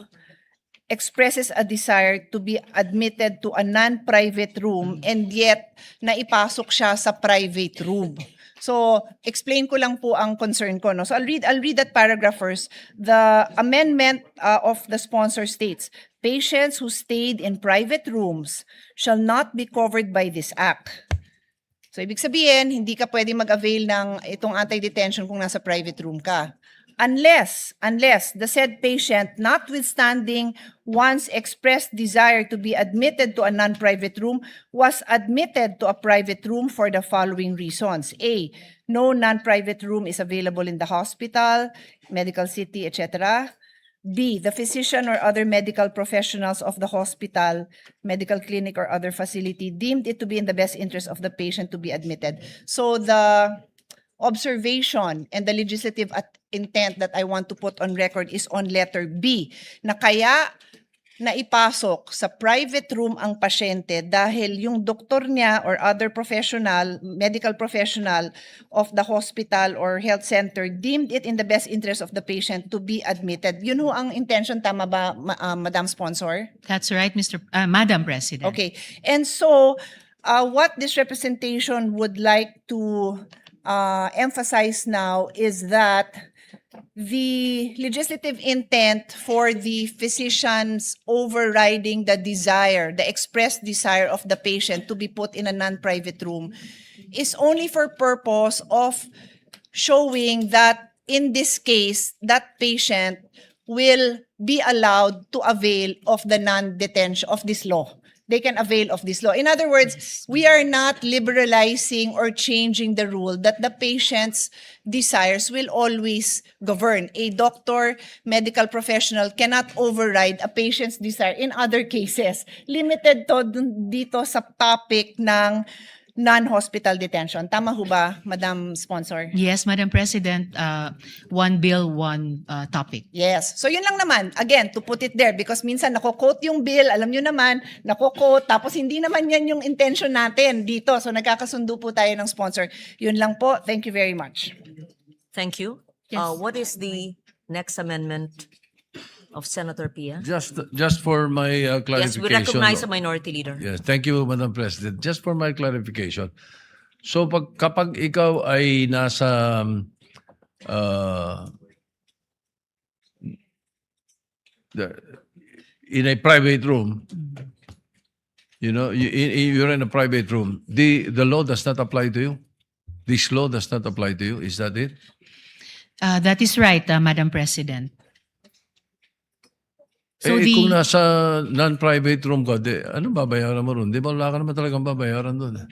expresses a desire to be admitted to a non-private room and yet naipasok siya sa private room. So, explain ko lang po ang concern ko. No? So, I'll read that paragraph first. The amendment of the sponsor states, patients who stayed in private rooms shall not be covered by this act. So, ibig sabihin, hindi ka pwede mag-avail ng itong anti-detention kung nasa private room ka. Unless the said patient, notwithstanding one's expressed desire to be admitted to a non-private room, was admitted to a private room for the following reasons. A, no non-private room is available in the hospital, medical city, etc. B, the physician or other medical professionals of the hospital, medical clinic, or other facility deemed it to be in the best interest of the patient to be admitted. So the observation and the legislative intent that I want to put on record is on letter B, na kaya naipasok sa private room ang pasyente dahil yung doktor niya or other professional, medical professional of the hospital or health center deemed it in the best interest of the patient to be admitted. Yun ho ang intention, tama ba, Madam Sponsor? That's right, Madam President. Okay. And so, what this representation would like to emphasize now is that the legislative intent for the physicians overriding the desire, the expressed desire of the patient to be put in a non-private room is only for purpose of showing that in this case, that patient will be allowed to avail of the non-detention of this law. They can avail of this law. In other words, we are not liberalizing or changing the rule that the patient's desires will always govern. A doctor, medical professional cannot override a patient's desire in other cases. Limited to dito sa topic ng non-hospital detention. Tama ho ba, Madam Sponsor? Yes, Madam President. One bill, one topic. Yes. So yun lang naman, again, to put it there, because minsan nako-quote yung bill, alam nyo naman, nako-quote, tapos hindi naman yan yung intention natin dito. So nagkakasundo po tayo ng sponsor. Yun lang po. Thank you very much. Thank you. Yes. What is the next amendment of Senator Pia? Just for my Yes, we clarification. recognize the minority leader. Yes, thank you, Madam President. Just for my clarification. So kapag ikaw ay nasa in a private room, you're in a private room, the law does not apply to you? This law does not apply to you? Is that it? That is right, Madam President. So Kung nasa non-private room ka, ano babayaran mo ron? Di ba wala ka naman talagang babayaran doon?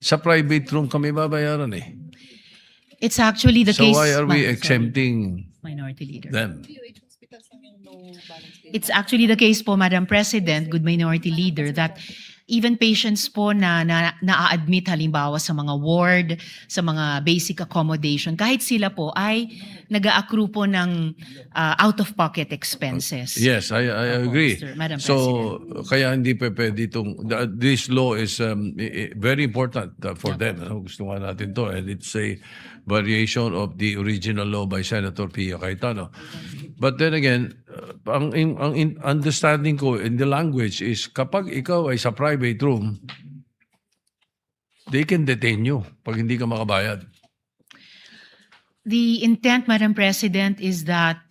Sa private room kami babayaran eh. It's actually the So case. why are we Sorry. exempting Minority leader. them? It's actually the case po, Madam President, good minority leader, that even patients po na-admit halimbawa sa mga ward, sa mga basic accommodation, kahit sila po ay nag-a-accrue po ng out-of-pocket expenses. Yes, I agree. Madam So, kaya hindi pa pwede this law is very important for them. Ano? Gusto nga natin to. And it's a variation of the original law by Senator Pia Cayetano. But then again, ang understanding ko in the language is kapag ikaw ay sa private room, they can detain you pag hindi ka makabayad. The intent, Madam President, is that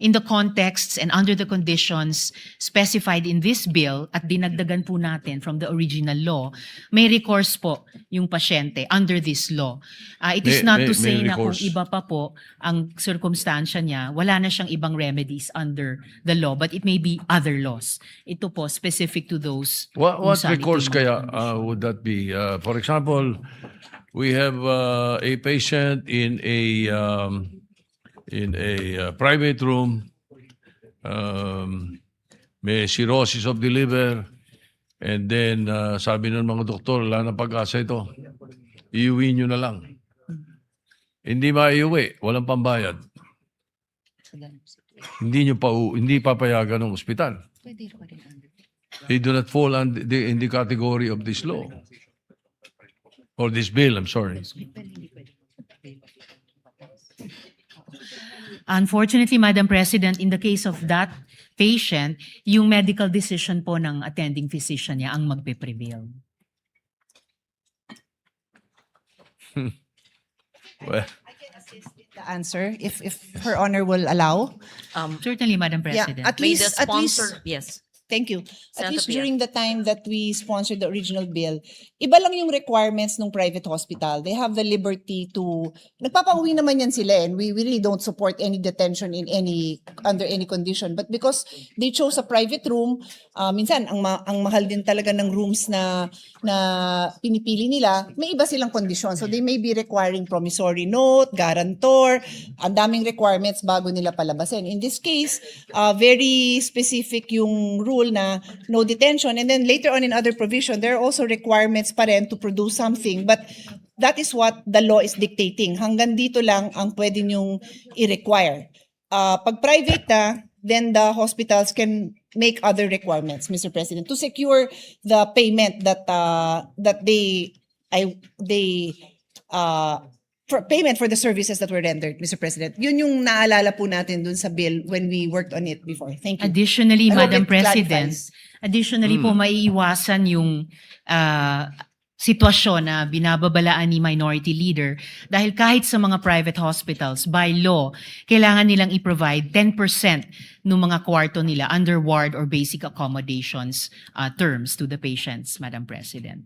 in the contexts and under the conditions specified in this bill at dinagdagan po natin from the original law, may recourse po yung pasyente under this law. It is not to say na kung iba pa po ang circumstansya niya, wala na siyang ibang remedies under the law, but it may be other laws. Ito po, specific to those. What recourse kaya would that be? For example, we have a patient in a private room, may cirrhosis of the liver, and then sabi ng mga doktor, wala na pag-asa ito. Iuwi nyo na lang. Hindi maiuwi, walang pambayad. Hindi papayagan ng ospital. They do not fall in the category of this law. Or this bill, I'm sorry. Unfortunately, Madam President, in the case of that patient, yung medical decision po ng attending physician niya ang magpe-prevail. Well, The answer, if Her Honor will allow. Certainly, Madam President. Yeah, at least, Yes. thank you. At Senator least Pia. during the time that we sponsored the original bill, iba lang yung requirements ng private hospital. They have the liberty to, nagpapauwi naman yan sila and we really don't support any detention under any condition. But because they chose a private room, minsan ang mahal din talaga ng rooms na pinipili nila, may iba silang kondisyon. So they may be requiring promissory note, guarantor, ang daming requirements bago nila palabasin. In this case, very specific yung rule na no detention, and then later on in other provision, there are also requirements pa rin to produce something, but that is what the law is dictating. Hanggang dito lang ang pwede nyong i-require. Pag private na, then the hospitals can make other requirements, Mr. President, to secure the payment that for payment for the services that were rendered, Mr. President. Yun yung naalala po natin dun sa bill when we worked on it before. Thank you. Additionally, I hope Madam it President, clarifies. po maiiwasan yung sitwasyon na binababalaan ni Minority Leader dahil kahit sa mga private hospitals, by law, kailangan nilang i-provide 10% ng mga kwarto nila under ward or basic accommodations terms to the patients, Madam President.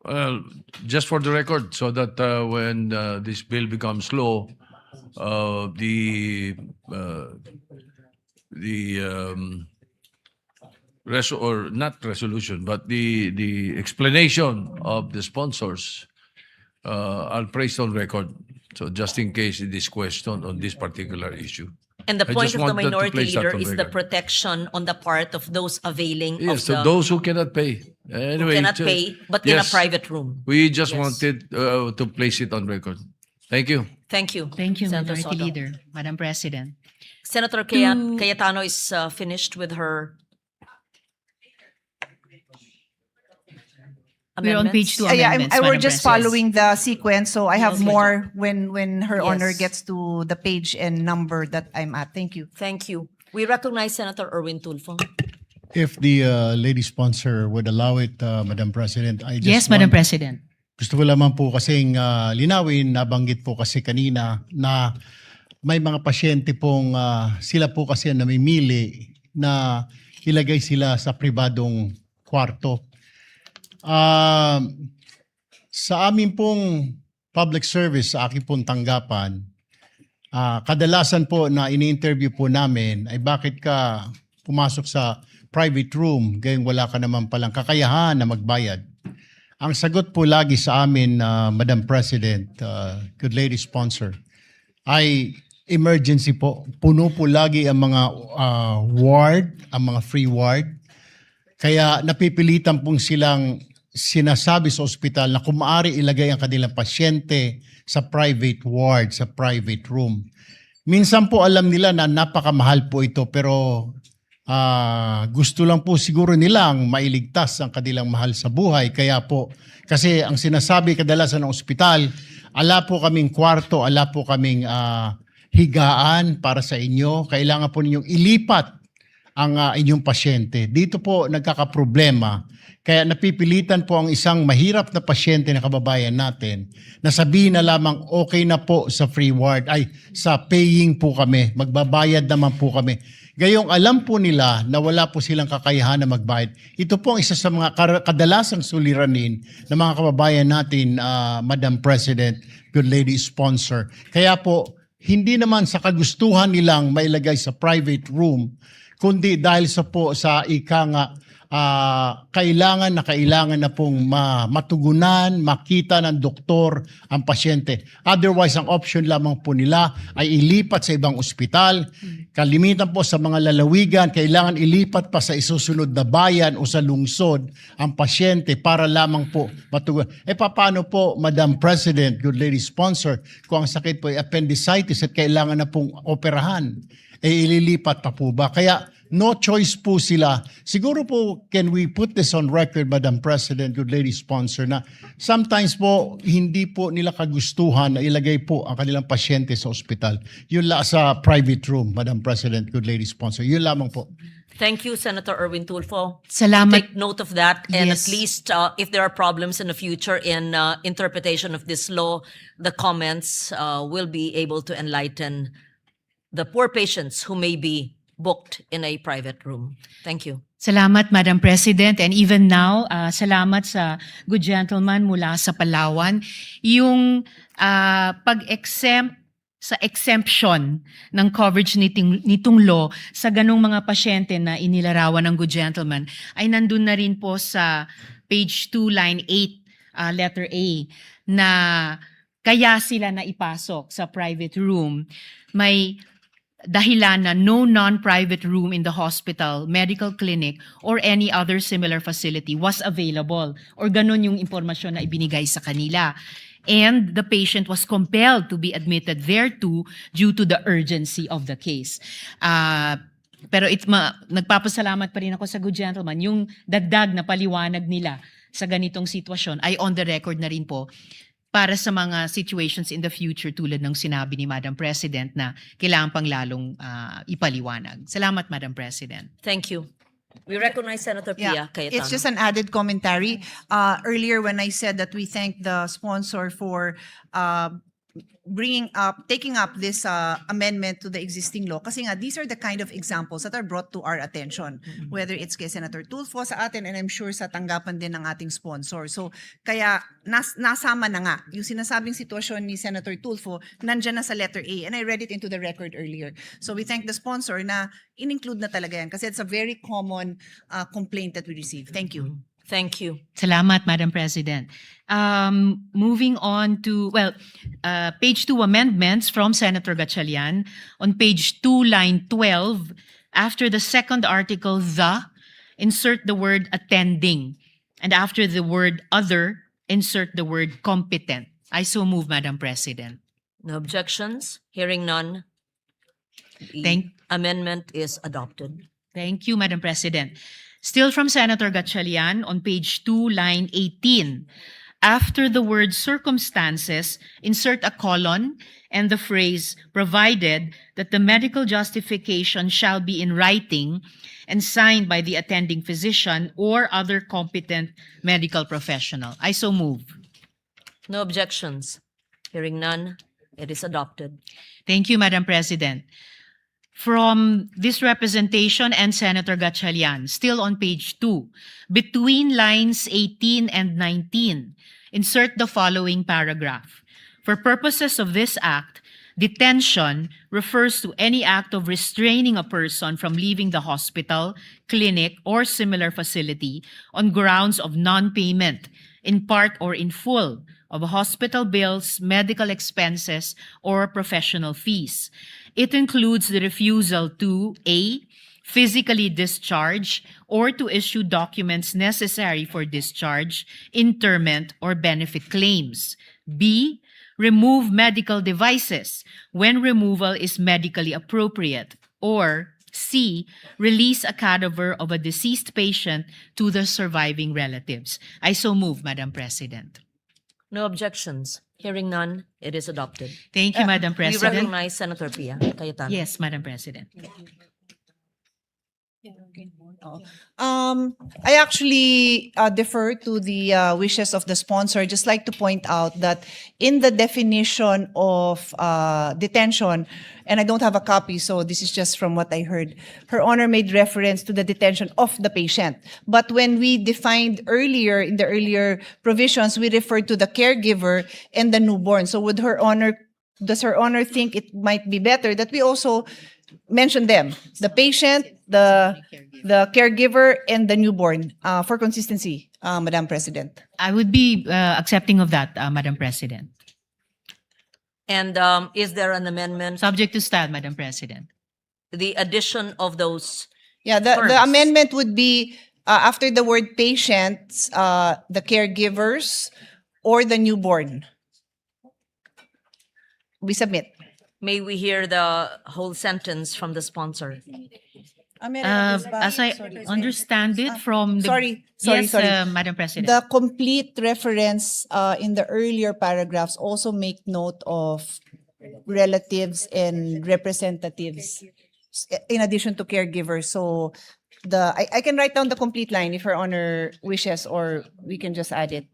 well, just for the record, so that when this bill becomes law, the not resolution, but the explanation of the sponsors, I'll place on record. So just in case it is questioned on this particular issue. And the I point just of the wanted to minority place that leader on is the record. protection on the part of those availing Yes, of so the those who cannot pay. Anyway, cannot pay, but in a private room. We just Yes. wanted to place it on record. Thank you. Thank you. Thank you, Senator Minority Soto. Leader, Madam President. Senator Cayetano is finished with her. We're on page 2 Yeah, amendments, we're Madam just President. following the sequence, so I have Okay. more when Her Honor Yes. gets to the page and number that I'm at. Thank you. Thank you. We recognize Senator Erwin Tulfo. If the lady sponsor would allow it, Madam President, I just Yes, Madam want- President. Gusto ko lamang po kasing linawin, nabanggit po kasi kanina na may mga pasyente pong sila po kasi ang namimili na ilagay sila sa pribadong kwarto. Sa amin pong public service, sa aking pong tanggapan, kadalasan po na ini-interview po namin ay bakit ka pumasok sa private room gayong wala ka naman palang kakayahan na magbayad. Ang sagot po lagi sa amin, Madam President, good lady sponsor, ay emergency po. Puno po lagi ang mga ward, ang mga free ward. Kaya napipilitan pong silang sinasabi sa ospital na kung maaari ilagay ang kanilang pasyente sa private ward, sa private room. Minsan po alam nila na napakamahal po ito pero gusto lang po siguro nilang mailigtas ang kanilang mahal sa buhay. Kaya po, kasi ang sinasabi kadalasan ng ospital, ala po kaming kwarto, ala po kaming higaan para sa inyo. Kailangan po ninyong ilipat ang inyong pasyente. Dito po nagkakaproblema. Kaya napipilitan po ang isang mahirap na pasyente na kababayan natin na sabihin na lamang okay na po sa free ward, ay sa paying po kami, magbabayad naman po kami. Gayong alam po nila na wala po silang kakayahan na magbayad. Ito po ang isa sa mga kadalasang suliranin ng mga kababayan natin, Madam President, good lady sponsor. Kaya po, hindi naman sa kagustuhan nilang mailagay sa private room, kundi dahil sa ika nga, kailangan na pong matugunan, makita ng doktor ang pasyente. Otherwise, ang option lamang po nila ay ilipat sa ibang ospital. Kalimitan po sa mga lalawigan, kailangan ilipat pa sa isusunod na bayan o sa lungsod ang pasyente para lamang po matugunan. Paano po, Madam President, good lady sponsor, kung ang sakit po ay appendicitis at kailangan na pong operahan? Ililipat pa po ba? Kaya no choice po sila. Siguro po, can we put this on record, Madam President, good lady sponsor, na sometimes po, hindi po nila kagustuhan na ilagay po ang kanilang pasyente sa ospital. Yun sa private room, Madam President, good lady sponsor. Yun lamang po. Thank you, Senator Erwin Tulfo. Salamat. Take note of that, and Yes. at least if there are problems in the future in interpretation of this law, the comments will be able to enlighten the poor patients who may be booked in a private room. Thank you. Salamat, Madam President. And even now, salamat sa good gentleman mula sa Palawan. Yung pag-exempt sa exemption ng coverage nitong law sa ganong mga pasyente na inilarawan ng good gentleman ay nandun na rin po sa page 2, line 8, letter A, na kaya sila na ipasok sa private room. May dahilan na no non-private room in the hospital, medical clinic, or any other similar facility was available. Or ganun yung impormasyon na ibinigay sa kanila. And the patient was compelled to be admitted thereto due to the urgency of the case. Pero nagpapasalamat pa rin ako sa good gentleman. Yung dagdag na paliwanag nila sa ganitong sitwasyon ay on the record na rin po para sa mga situations in the future tulad ng sinabi ni Madam President na kailangan pang lalong ipaliwanag. Salamat, Madam President. Thank you. We recognize Senator Pia Cayetano. It's just an added commentary. Earlier when I said that we thank the sponsor for taking up this amendment to the existing law. Kasi nga, these are the kind of examples that are brought to our attention. Whether it's kay Senator Tulfo sa atin, and I'm sure sa tanggapan din ng ating sponsor. So, kaya nasama na nga. Yung sinasabing sitwasyon ni Senator Tulfo, nandyan na sa letter A, and I read it into the record earlier. So, we thank the sponsor na in-include na talaga yan kasi it's a very common complaint that we receive. Thank you. Thank you. Salamat, Madam President. Moving on to, page 2 amendments from Senator Gatchalian. On page 2, line 12, after the second article, insert the word attending. And after the word other, insert the word competent. I so move, Madam President. No objections? Hearing none. The amendment is adopted. Thank you, Madam President. Still from Senator Gatchalian on page 2, line 18. After the word circumstances, insert a colon and the phrase provided that the medical justification shall be in writing and signed by the attending physician or other competent medical professional. I so move. No objections. Hearing none, it is adopted. Thank you, Madam President. From this representation and Senator Gatchalian, still on page 2, between lines 18 and 19, insert the following paragraph. For purposes of this act, detention refers to any act of restraining a person from leaving the hospital, clinic, or similar facility on grounds of non-payment, in part or in full, of hospital bills, medical expenses, or professional fees. It includes the refusal to A, physically discharge or to issue documents necessary for discharge, interment, or benefit claims. B, remove medical devices when removal is medically appropriate. Or C, release a cadaver of a deceased patient to the surviving relatives. I so move, Madam President. No objections. Hearing none, it is adopted. Thank you, Madam We President. recognize Senator Pia Cayetano. Yes, Madam President. I actually defer to the wishes of the sponsor. I'd just like to point out that in the definition of detention, and I don't have a copy, so this is just from what I heard, Her Honor made reference to the detention of the patient. But when we defined earlier, in the earlier provisions, we referred to the caregiver and the newborn. So does Her Honor think it might be better that we also mention them, the patient, the caregiver, and the newborn, for consistency, Madam President? I would be accepting of that, Madam President. And is there an amendment? Subject to style, Madam President. The addition of those Yeah, terms. the amendment would be after the word patients, the caregivers, or the newborn. We submit. May we hear the whole sentence from the sponsor? As I understand it from the... Sorry. Yes, Madam President. The complete reference in the earlier paragraphs also make note of relatives and representatives in addition to caregivers. So I can write down the complete line if Her Honor wishes, or we can just add it.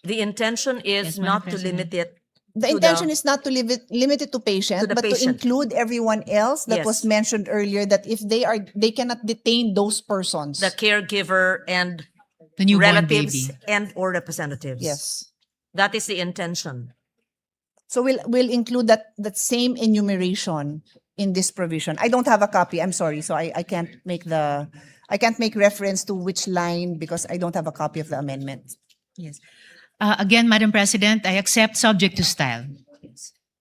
The intention is Yes, Madam not to President. limit it. The to intention is not to limit it to patient, To the but to patient. include everyone else that Yes. was mentioned earlier, that if they cannot detain those persons. the caregiver and The newborn relatives baby. and or representatives. Yes. That is the intention. So we'll include that same enumeration in this provision. I don't have a copy. I'm sorry. So I can't make reference to which line because I don't have a copy of the amendment. Yes. Again, Madam President, I accept subject to style.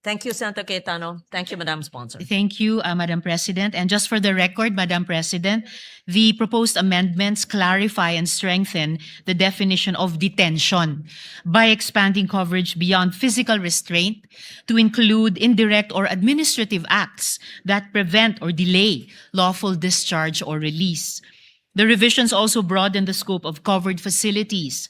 Thank you, Senator Cayetano. Thank you, Madam Sponsor. Thank you, Madam President. And just for the record, Madam President, the proposed amendments clarify and strengthen the definition of detention by expanding coverage beyond physical restraint to include indirect or administrative acts that prevent or delay lawful discharge or release. The revisions also broaden the scope of covered facilities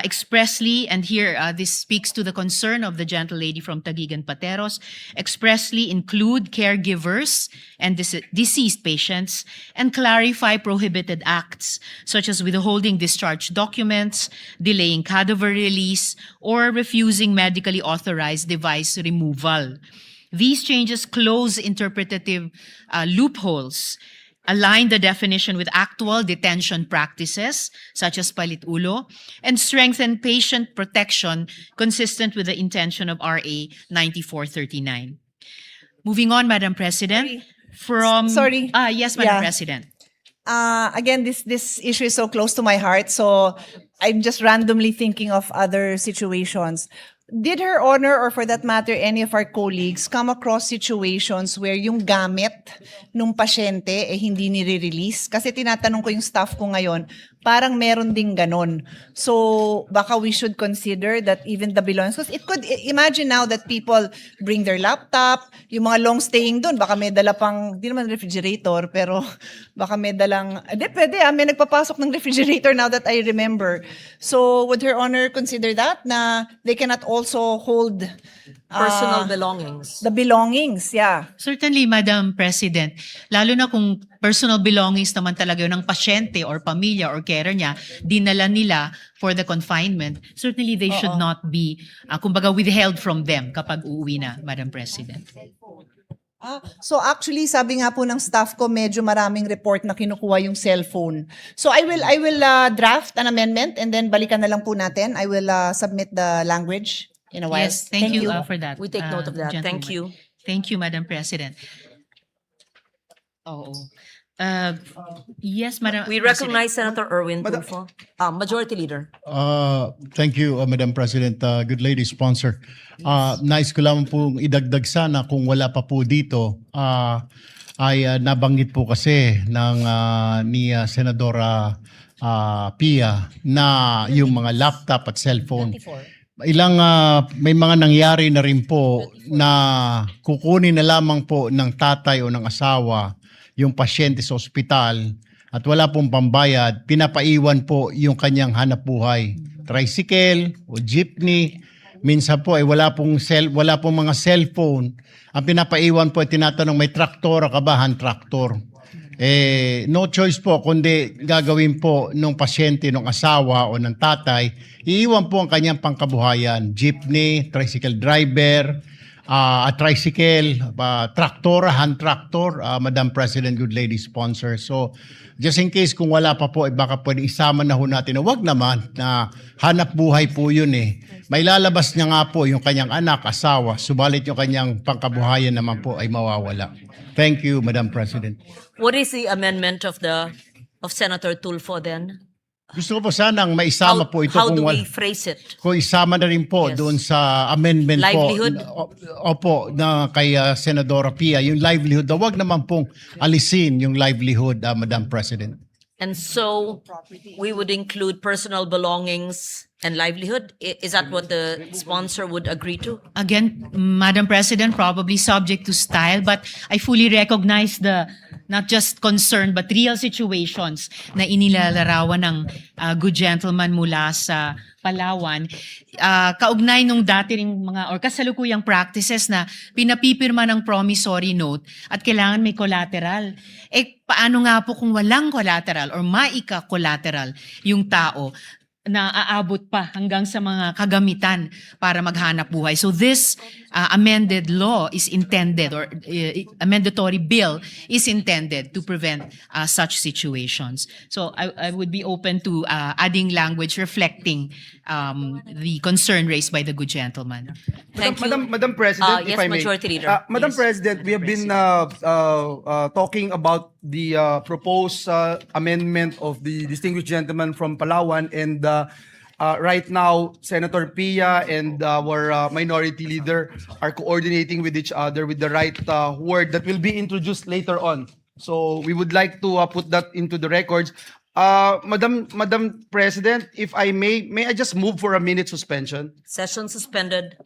expressly, and here this speaks to the concern of the gentle lady from Taguig and Pateros, expressly include caregivers and deceased patients and clarify prohibited acts such as withholding discharge documents, delaying cadaver release, or refusing medically authorized device removal. These changes close interpretative loopholes, align the definition with actual detention practices, such as palit-ulo, and strengthen patient protection consistent with the intention of RA 9439. Moving on, Madam President. Sorry. Yes, Madam Yeah. President. Again, this issue is so close to my heart, so I'm just randomly thinking of other situations. Did Her Honor, or for that matter, any of our colleagues, come across situations where yung gamit nung pasyente hindi nire-release? Kasi tinatanong ko yung staff ko ngayon, parang meron ding ganon. So baka we should consider that even the belongings, because it could, imagine now that people bring their laptop, yung mga long staying doon, baka may dala pang, di naman refrigerator, pero baka may dalang, pwede may nagpapasok ng refrigerator now that I remember. So would Her Honor consider that, na they cannot also hold Personal belongings. the belongings, yeah. Certainly, Madam President, lalo na kung personal belongings naman talaga yun ng pasyente or pamilya or carer niya, dinala nila for the confinement, certainly they should not be, kumbaga, withheld from them kapag uuwi na, Madam President. So actually, sabi nga po ng staff ko, medyo maraming report na kinukuha yung cellphone. So I will draft an amendment and then balikan na lang po natin. I will submit the language in a while. Yes, thank you for that. We take note of that. Thank gentleman. you. Thank you, Madam President. Oo. Yes, Madam We President. recognize Senator Erwin Tulfo, Majority Leader. Thank you, Madam President. Good lady sponsor. Nais ko lang pong idagdag sana kung wala pa po dito, ay nabanggit po kasi ni Senadora Pia na yung mga laptop at cellphone. May mga nangyari na rin po na kukunin na lamang po ng tatay o ng asawa yung pasyente sa ospital at wala pong pambayad, pinapaiwan po yung kanyang hanap buhay. Tricycle o jeepney, minsan po ay wala pong mga cellphone. Ang pinapaiwan po ay tinatanong, may traktor ka ba? Hand traktor. No choice po kundi gagawin po ng pasyente, ng asawa o ng tatay, iiwan po ang kanyang pangkabuhayan. Jeepney, tricycle driver, tricycle, traktor, hand tractor, Madam President, good lady sponsor. So, just in case kung wala pa po, baka pwede isama na ho natin na wag naman na hanap buhay po yun May lalabas niya nga po yung kanyang anak, asawa, subalit yung kanyang pangkabuhayan naman po ay mawawala. Thank you, Madam President. What is the amendment of Senator Tulfo then? Gusto ko po sanang maisama po ito How do we phrase it? kung isama na rin po doon sa amendment Livelihood? po na kay Senadora Pia, yung livelihood. Wag naman pong alisin yung livelihood, Madam President. And so we would include personal belongings and livelihood? Is that what the sponsor would agree to? Again, Madam President, probably subject to style, but I fully recognize the not just concern but real situations na inilalarawan ng good gentleman mula sa Palawan. Kaugnay nung dati ring mga or kasalukuyang practices na pinapipirma ng promissory note at kailangan may collateral. Paano nga po kung walang collateral or maika-collateral yung tao na aabot pa hanggang sa mga kagamitan para maghanap buhay. So this amended law is intended or amendatory bill is intended to prevent such situations. So I would be open to adding language reflecting the concern raised by the good gentleman. Thank you. Madam President, Yes, if I may. Majority Leader. Madam Yes. President, we have been talking about the proposed amendment of the distinguished gentleman from Palawan, and right now, Senator Pia and our minority leader are coordinating with each other with the right word that will be introduced later on. So we would like to put that into the records. Madam President, if I may I just move for a minute suspension? Session suspended.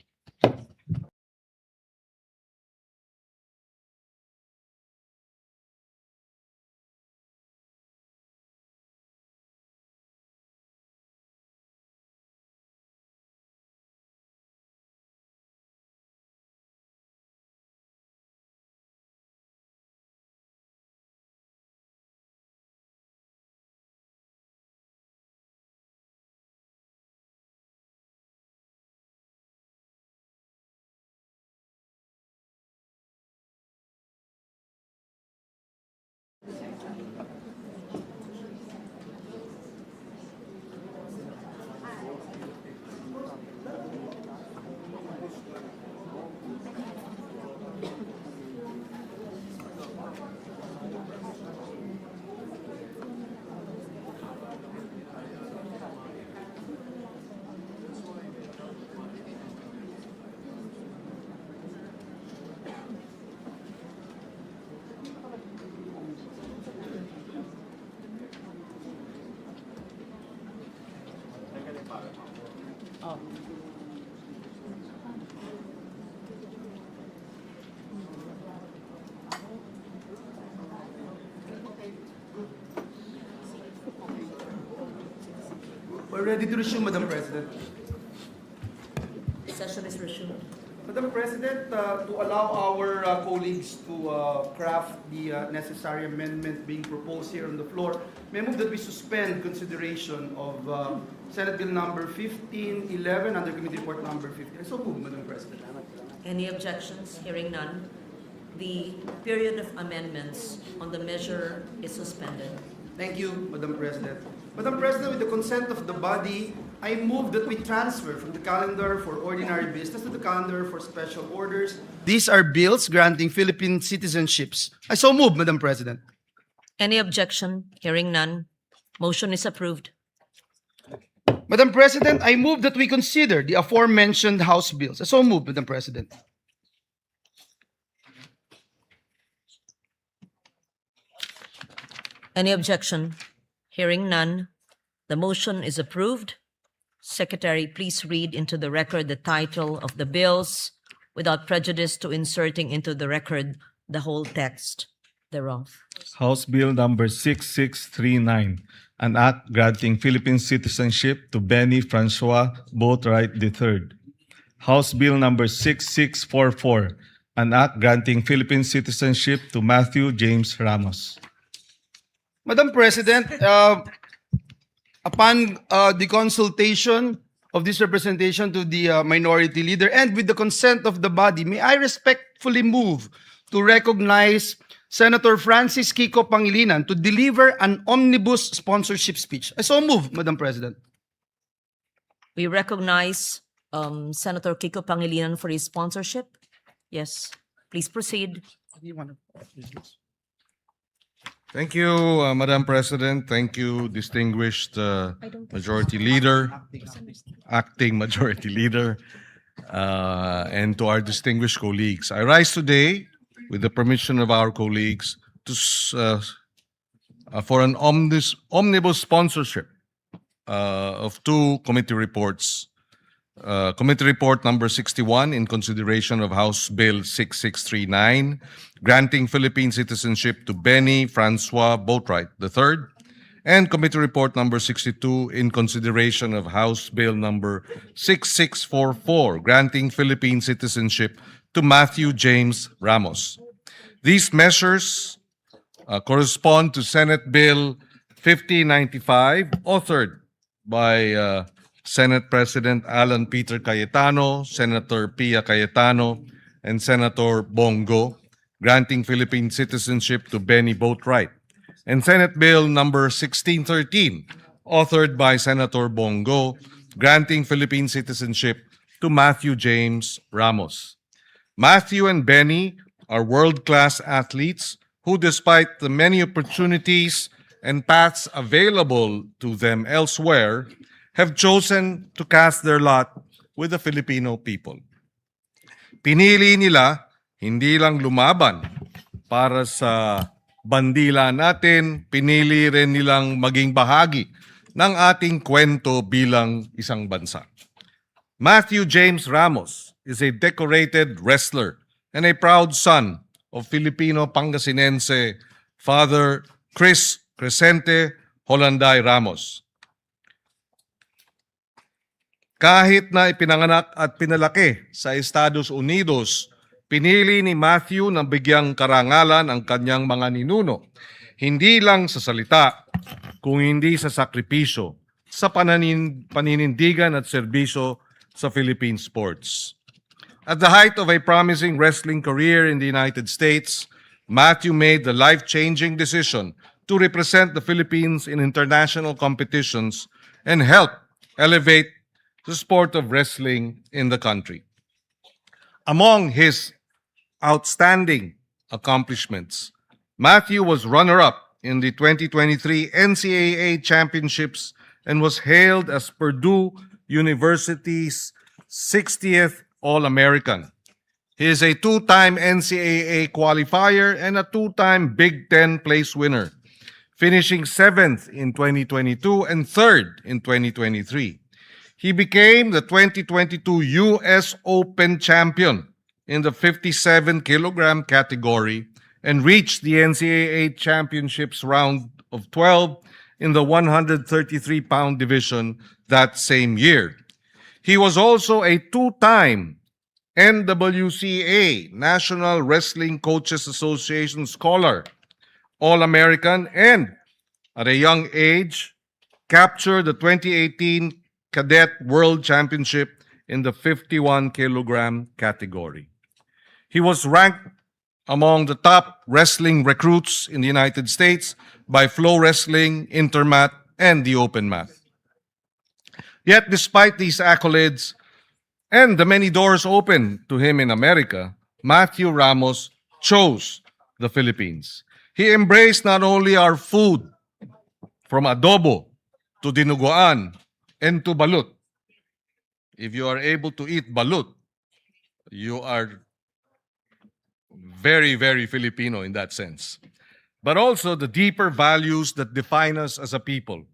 We're ready to resume, Madam President. Session is resumed. Madam President, to allow our colleagues to craft the necessary amendment being proposed here on the floor, may I move that we suspend consideration of Senate Bill number 1511 under Committee Report number 15. I so move, Madam President. Any objections? Hearing none. The period of amendments on the measure is suspended. Thank you, Madam President. Madam President, with the consent of the body, I move that we transfer from the calendar for ordinary business to the calendar for special orders. These are bills granting Philippine citizenships. I so move, Madam President. Any objection? Hearing none. Motion is approved. Madam President, I move that we consider the aforementioned House bills. I so move, Madam President. Any objection? Hearing none. The motion is approved. Secretary, please read into the record the title of the bills without prejudice to inserting into the record the whole text thereof. House Bill number 6639, an act granting Philippine citizenship to Benny Francois Boatwright III. House Bill number 6644, an act granting Philippine citizenship to Matthew James Ramos. Madam President, upon the consultation of this representation to the minority leader and with the consent of the body, may I respectfully move to recognize Senator Francis Kiko Pangilinan to deliver an omnibus sponsorship speech. I so move, Madam President. We recognize Senator Kiko Pangilinan for his sponsorship. Yes, please proceed. Thank you, Madam President. Thank you, distinguished Majority Leader, Acting Majority Leader, and to our distinguished colleagues. I rise today, with the permission of our colleagues, for an omnibus sponsorship of two committee reports. Committee Report number 61 in consideration of House Bill 6639, granting Philippine citizenship to Benny Francois Boatwright III, and Committee Report number 62 in consideration of House Bill number 6644, granting Philippine citizenship to Matthew James Ramos. These measures correspond to Senate Bill 5095, authored by Senate President Alan Peter Cayetano, Senator Pia Cayetano, and Senator Bongo, granting Philippine citizenship to Benny Boatwright, and Senate Bill number 1613, authored by Senator Bongo, granting Philippine citizenship to Matthew James Ramos. Matthew and Benny are world-class athletes who, despite the many opportunities and paths available to them elsewhere, have chosen to cast their lot with the Filipino people. Pinili nila hindi lang lumaban para sa bandila natin, pinili rin nilang maging bahagi ng ating kwento bilang isang bansa. Matthew James Ramos is a decorated wrestler and a proud son of Filipino Pangasinense Father Chris Crescente Holanday Ramos. Kahit na ipinanganak at pinalaki sa Estados Unidos, pinili ni Matthew na bigyang karangalan ang kanyang mga ninuno, hindi lang sa salita, kung hindi sa sakripisyo, sa paninindigan at serbisyo sa Philippine sports. At the height of a promising wrestling career in the United States, Matthew made the life-changing decision to represent the Philippines in international competitions and help elevate the sport of wrestling in the country. Among his outstanding accomplishments, Matthew was runner-up in the 2023 NCAA Championships and was hailed as Purdue University's 60th All-American. He is a two-time NCAA qualifier and a two-time Big Ten place winner, finishing 7th in 2022 and 3rd in 2023. He became the 2022 U.S. Open champion in the 57-kilogram category and reached the NCAA Championships round of 12 in the 133-pound division that same year. He was also a two-time NWCA, National Wrestling Coaches Association Scholar, All-American, and at a young age, captured the 2018 Cadet World Championship in the 51-kilogram category. He was ranked among the top wrestling recruits in the United States by Flow Wrestling, Intermat, and the Open Mat. Yet, despite these accolades and the many doors open to him in America, Matthew Ramos chose the Philippines. He embraced not only our food, from adobo to dinuguan and to balut. If you are able to eat balut, you are very, very Filipino in that sense. But also the deeper values that define us as a people.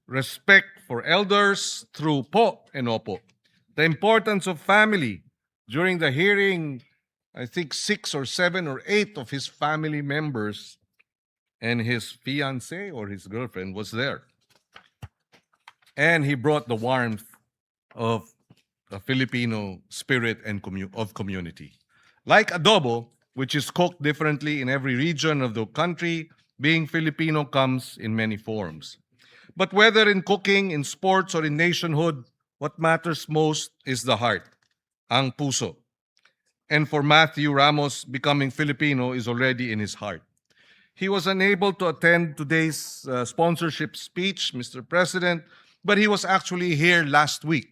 Respect for elders through po and opo. The importance of family. During the hearing, I think 6 or 7 or 8 of his family members and his fiancée or his girlfriend was there. And he brought the warmth of a Filipino spirit and of community. Like adobo, which is cooked differently in every region of the country, being Filipino comes in many forms. But whether in cooking, in sports, or in nationhood, what matters most is the heart, ang puso. And for Matthew Ramos, becoming Filipino is already in his heart. He was unable to attend today's sponsorship speech, Mr. President, but he was actually here last week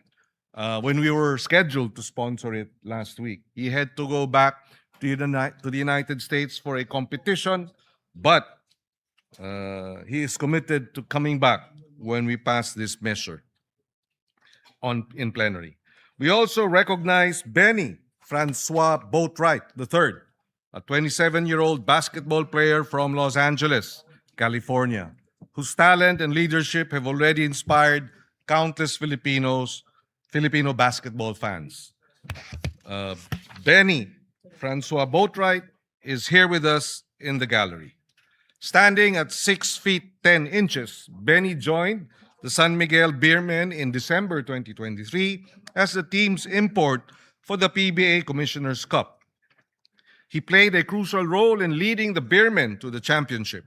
when we were scheduled to sponsor it last week. He had to go back to the United States for a competition, but he is committed to coming back when we pass this measure in plenary. We also recognize Benny Francois Boatwright III, a 27-year-old basketball player from Los Angeles, California, whose talent and leadership have already inspired countless Filipino basketball fans. Benny Francois Boatwright is here with us in the gallery. Standing at 6 feet 10 inches, Benny joined the San Miguel Beermen in December 2023 as the team's import for the PBA Commissioner's Cup. He played a crucial role in leading the Beermen to the championship,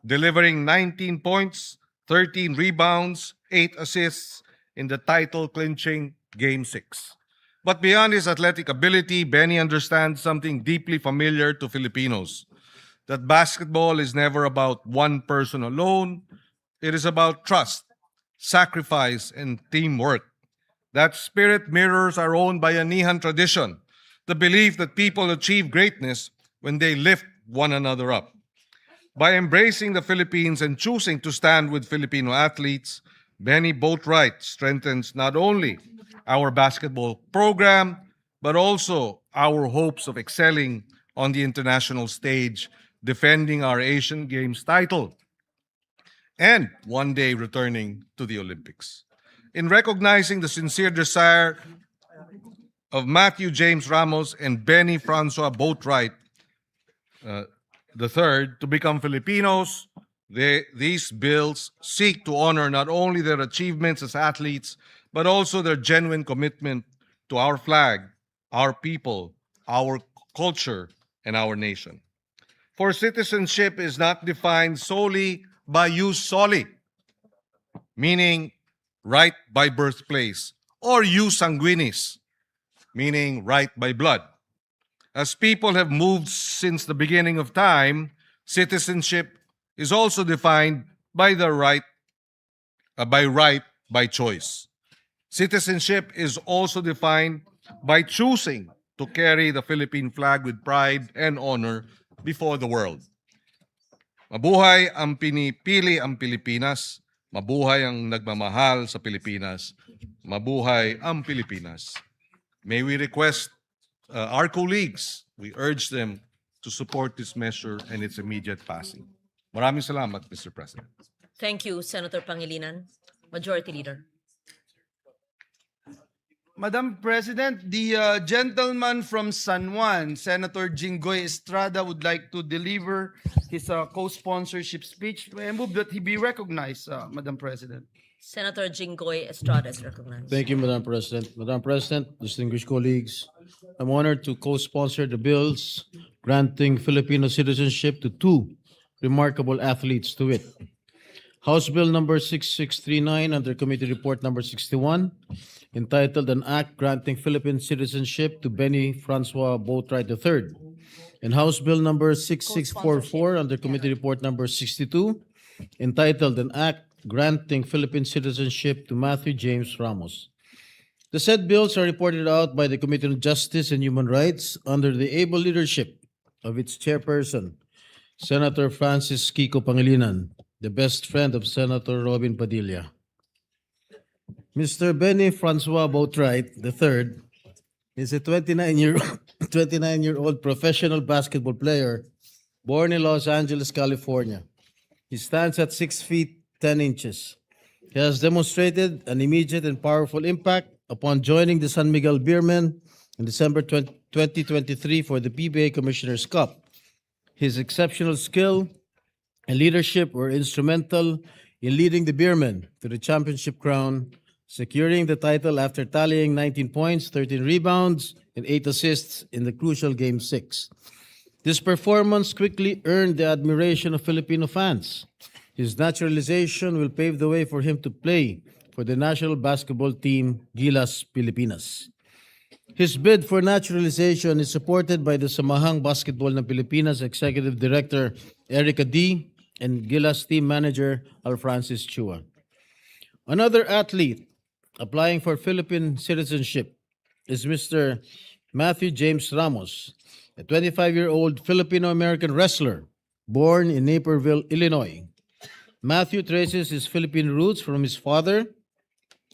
delivering 19 points, 13 rebounds, 8 assists in the title-clinching Game 6. But beyond his athletic ability, Benny understands something deeply familiar to Filipinos, that basketball is never about one person alone. It is about trust, sacrifice, and teamwork. That spirit mirrors our own Bayanihan tradition, the belief that people achieve greatness when they lift one another up. By embracing the Philippines and choosing to stand with Filipino athletes, Benny Boatwright strengthens not only our basketball program, but also our hopes of excelling on the international stage, defending our Asian Games title, and one day returning to the Olympics. In recognizing the sincere desire of Matthew James Ramos and Benny Francois Boatwright III to become Filipinos, these bills seek to honor not only their achievements as athletes, but also their genuine commitment to our flag, our people, our culture, and our nation. For citizenship is not defined solely by jus soli, meaning right by birthplace, or jus sanguinis, meaning right by blood. As people have moved since the beginning of time, citizenship is also defined by the right by choice. Citizenship is also defined by choosing to carry the Philippine flag with pride and honor before the world. Mabuhay ang pinipili ang Pilipinas. Mabuhay ang nagmamahal sa Pilipinas. Mabuhay ang Pilipinas. May we request our colleagues, we urge them to support this measure and its immediate passing. Maraming salamat, Mr. President. Thank you, Senator Pangilinan. Majority Leader. Madam President, the gentleman from San Juan, Senator Jinggoy Estrada, would like to deliver his co-sponsorship speech. I move that he be recognized, Madam President. Senator Jinggoy Estrada is recognized. Thank you, Madam President. Madam President, distinguished colleagues, I'm honored to co-sponsor the bills granting Filipino citizenship to two remarkable athletes, to wit: House Bill number 6639 under Committee Report number 61, entitled An Act Granting Philippine Citizenship to Benny Francois Boatwright III, and House Bill number 6644 under Committee Report number 62, entitled An Act Granting Philippine Citizenship to Matthew James Ramos. The said bills are reported out by the Committee on Justice and Human Rights under the able leadership of its chairperson, Senator Francis Kiko Pangilinan, the best friend of Senator Robin Padilla. Mr. Benny Francois Boatwright III is a 29-year-old professional basketball player born in Los Angeles, California. He stands at 6 feet 10 inches. He has demonstrated an immediate and powerful impact upon joining the San Miguel Beermen in December 2023 for the PBA Commissioner's Cup. His exceptional skill and leadership were instrumental in leading the Beermen to the championship crown, securing the title after tallying 19 points, 13 rebounds, and 8 assists in the crucial Game 6. This performance quickly earned the admiration of Filipino fans. His naturalization will pave the way for him to play for the national basketball team Gilas Pilipinas. His bid for naturalization is supported by the Samahang Basketball ng Pilipinas Executive Director Erica D. and Gilas team manager Alfrancis Chua. Another athlete applying for Philippine citizenship is Mr. Matthew James Ramos, a 25-year-old Filipino-American wrestler born in Naperville, Illinois. Matthew traces his Philippine roots from his father,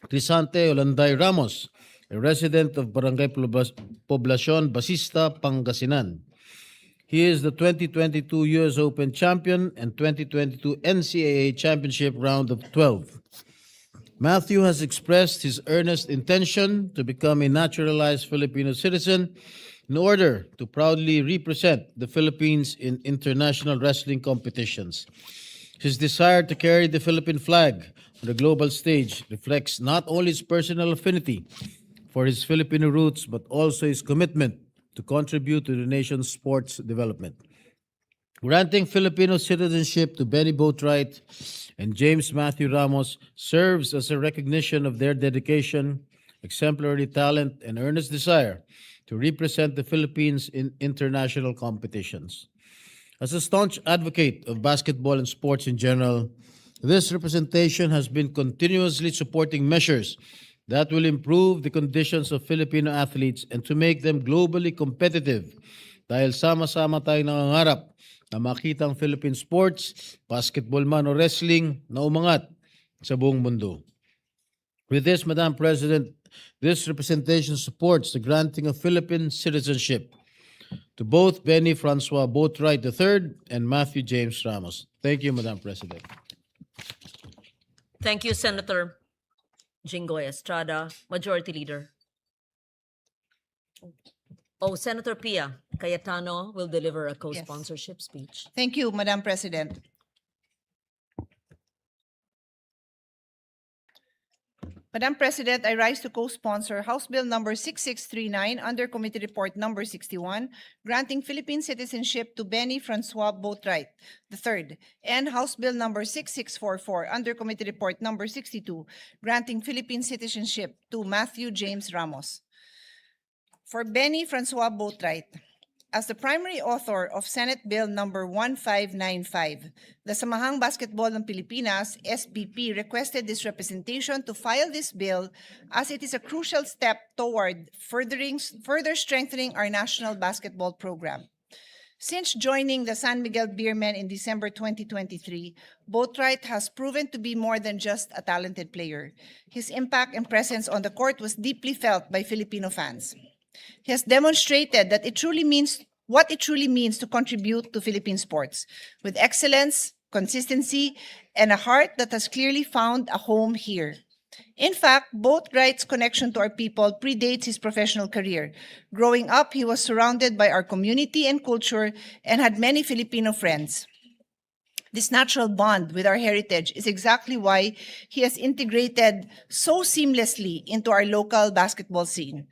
Crisante Olanday Ramos, a resident of Barangay Poblacion, Basista, Pangasinan. He is the 2022 US Open champion and 2022 NCAA Championship Round of 12. Matthew has expressed his earnest intention to become a naturalized Filipino citizen in order to proudly represent the Philippines in international wrestling competitions. His desire to carry the Philippine flag on the global stage reflects not only his personal affinity for his Filipino roots, but also his commitment to contribute to the nation's sports development. Granting Filipino citizenship to Benny Boatwright and James Matthew Ramos serves as a recognition of their dedication, exemplary talent, and earnest desire to represent the Philippines in international competitions. As a staunch advocate of basketball and sports in general, this representation has been continuously supporting measures that will improve the conditions of Filipino athletes and to make them globally competitive dahil sama-sama tayong nangangarap na makita ang Philippine sports, basketball man o wrestling, na umangat sa buong mundo. With this, Madam President, this representation supports the granting of Philippine citizenship to both Benny Francois Boatwright III and Matthew James Ramos. Thank you, Madam President. Thank you, Senator Jinggoy Estrada. Majority Leader. Oh, Senator Pia Cayetano will deliver a co-sponsorship speech. Thank you, Madam President. Madam President, I rise to co-sponsor House Bill number 6639 under Committee Report number 61, granting Philippine citizenship to Benny Francois Boatwright III, and House Bill number 6644 under Committee Report number 62, granting Philippine citizenship to Matthew James Ramos. For Benny Francois Boatwright, as the primary author of Senate Bill number 1595, the Samahang Basketball ng Pilipinas, SBP, requested this representation to file this bill as it is a crucial step toward further strengthening our national basketball program. Since joining the San Miguel Beermen in December 2023, Boatwright has proven to be more than just a talented player. His impact and presence on the court was deeply felt by Filipino fans. He has demonstrated that what it truly means to contribute to Philippine sports, with excellence, consistency, and a heart that has clearly found a home here. In fact, Boatwright's connection to our people predates his professional career. Growing up, he was surrounded by our community and culture and had many Filipino friends. This natural bond with our heritage is exactly why he has integrated so seamlessly into our local basketball scene.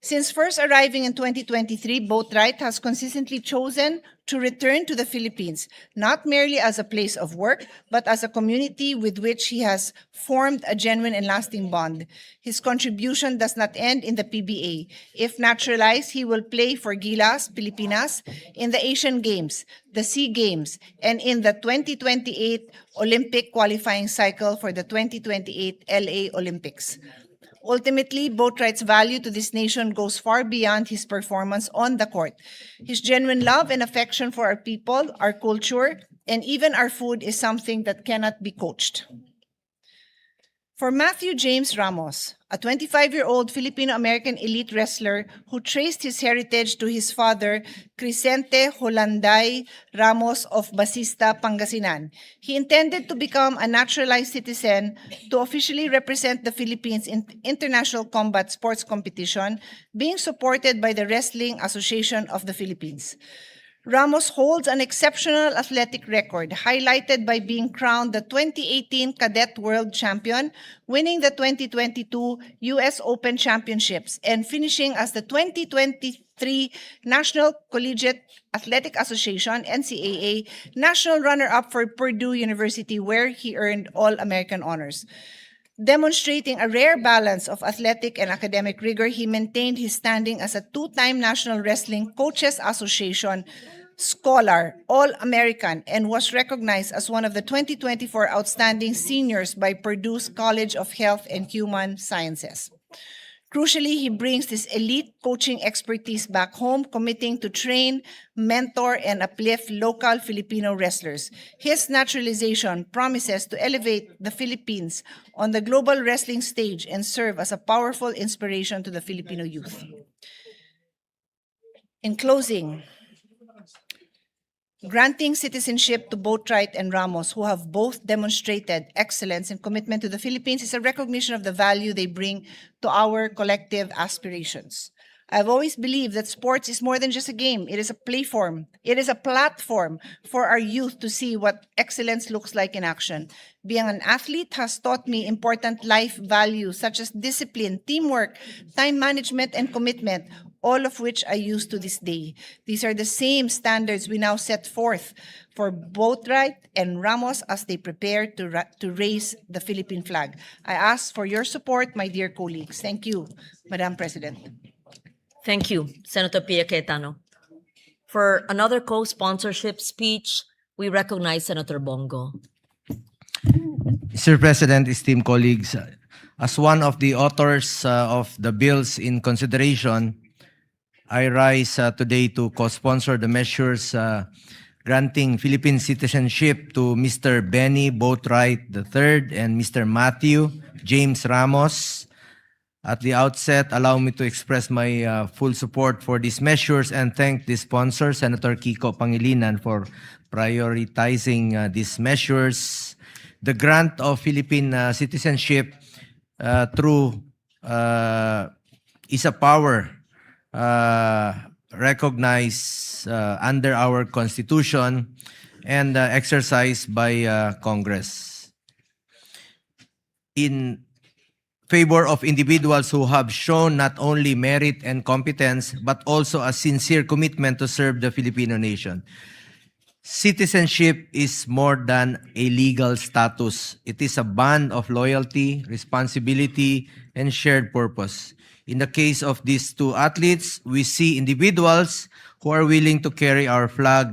Since first arriving in 2023, Boatwright has consistently chosen to return to the Philippines, not merely as a place of work, but as a community with which he has formed a genuine and lasting bond. His contribution does not end in the PBA. If naturalized, he will play for Gilas, Pilipinas, in the Asian Games, the SEA Games, and in the 2028 Olympic qualifying cycle for the 2028 LA Olympics. Ultimately, Boatwright's value to this nation goes far beyond his performance on the court. His genuine love and affection for our people, our culture, and even our food is something that cannot be coached. For Matthew James Ramos, a 25-year-old Filipino-American elite wrestler who traced his heritage to his father, Crisente Holanday Ramos of Basista, Pangasinan, he intended to become a naturalized citizen to officially represent the Philippines in international combat sports competition, being supported by the Wrestling Association of the Philippines. Ramos holds an exceptional athletic record, highlighted by being crowned the 2018 Cadet World Champion, winning the 2022 U.S. Open Championships, and finishing as the 2023 National Collegiate Athletic Association, NCAA, national runner-up for Purdue University, where he earned All-American honors. Demonstrating a rare balance of athletic and academic rigor, he maintained his standing as a two-time National Wrestling Coaches Association Scholar, All-American, and was recognized as one of the 2024 Outstanding Seniors by Purdue's College of Health and Human Sciences. Crucially, he brings this elite coaching expertise back home, committing to train, mentor, and uplift local Filipino wrestlers. His naturalization promises to elevate the Philippines on the global wrestling stage and serve as a powerful inspiration to the Filipino youth. In closing, granting citizenship to Boatwright and Ramos, who have both demonstrated excellence and commitment to the Philippines, is a recognition of the value they bring to our collective aspirations. I've always believed that sports is more than just a game. It is a platform. It is a platform for our youth to see what excellence looks like in action. Being an athlete has taught me important life values such as discipline, teamwork, time management, and commitment, all of which I use to this day. These are the same standards we now set forth for Boatwright and Ramos as they prepare to raise the Philippine flag. I ask for your support, my dear colleagues. Thank you, Madam President. Thank you, Senator Pia Cayetano. For another co-sponsorship speech, we recognize Senator Bongo. Mr. President, esteemed colleagues, as one of the authors of the bills in consideration, I rise today to co-sponsor the measures granting Philippine citizenship to Mr. Benny Boatwright III and Mr. Matthew James Ramos. At the outset, allow me to express my full support for these measures and thank the sponsor, Senator Kiko Pangilinan, for prioritizing these measures. The grant of Philippine citizenship through is a power recognized under our Constitution and exercised by Congress in favor of individuals who have shown not only merit and competence, but also a sincere commitment to serve the Filipino nation. Citizenship is more than a legal status. It is a bond of loyalty, responsibility, and shared purpose. In the case of these two athletes, we see individuals who are willing to carry our flag,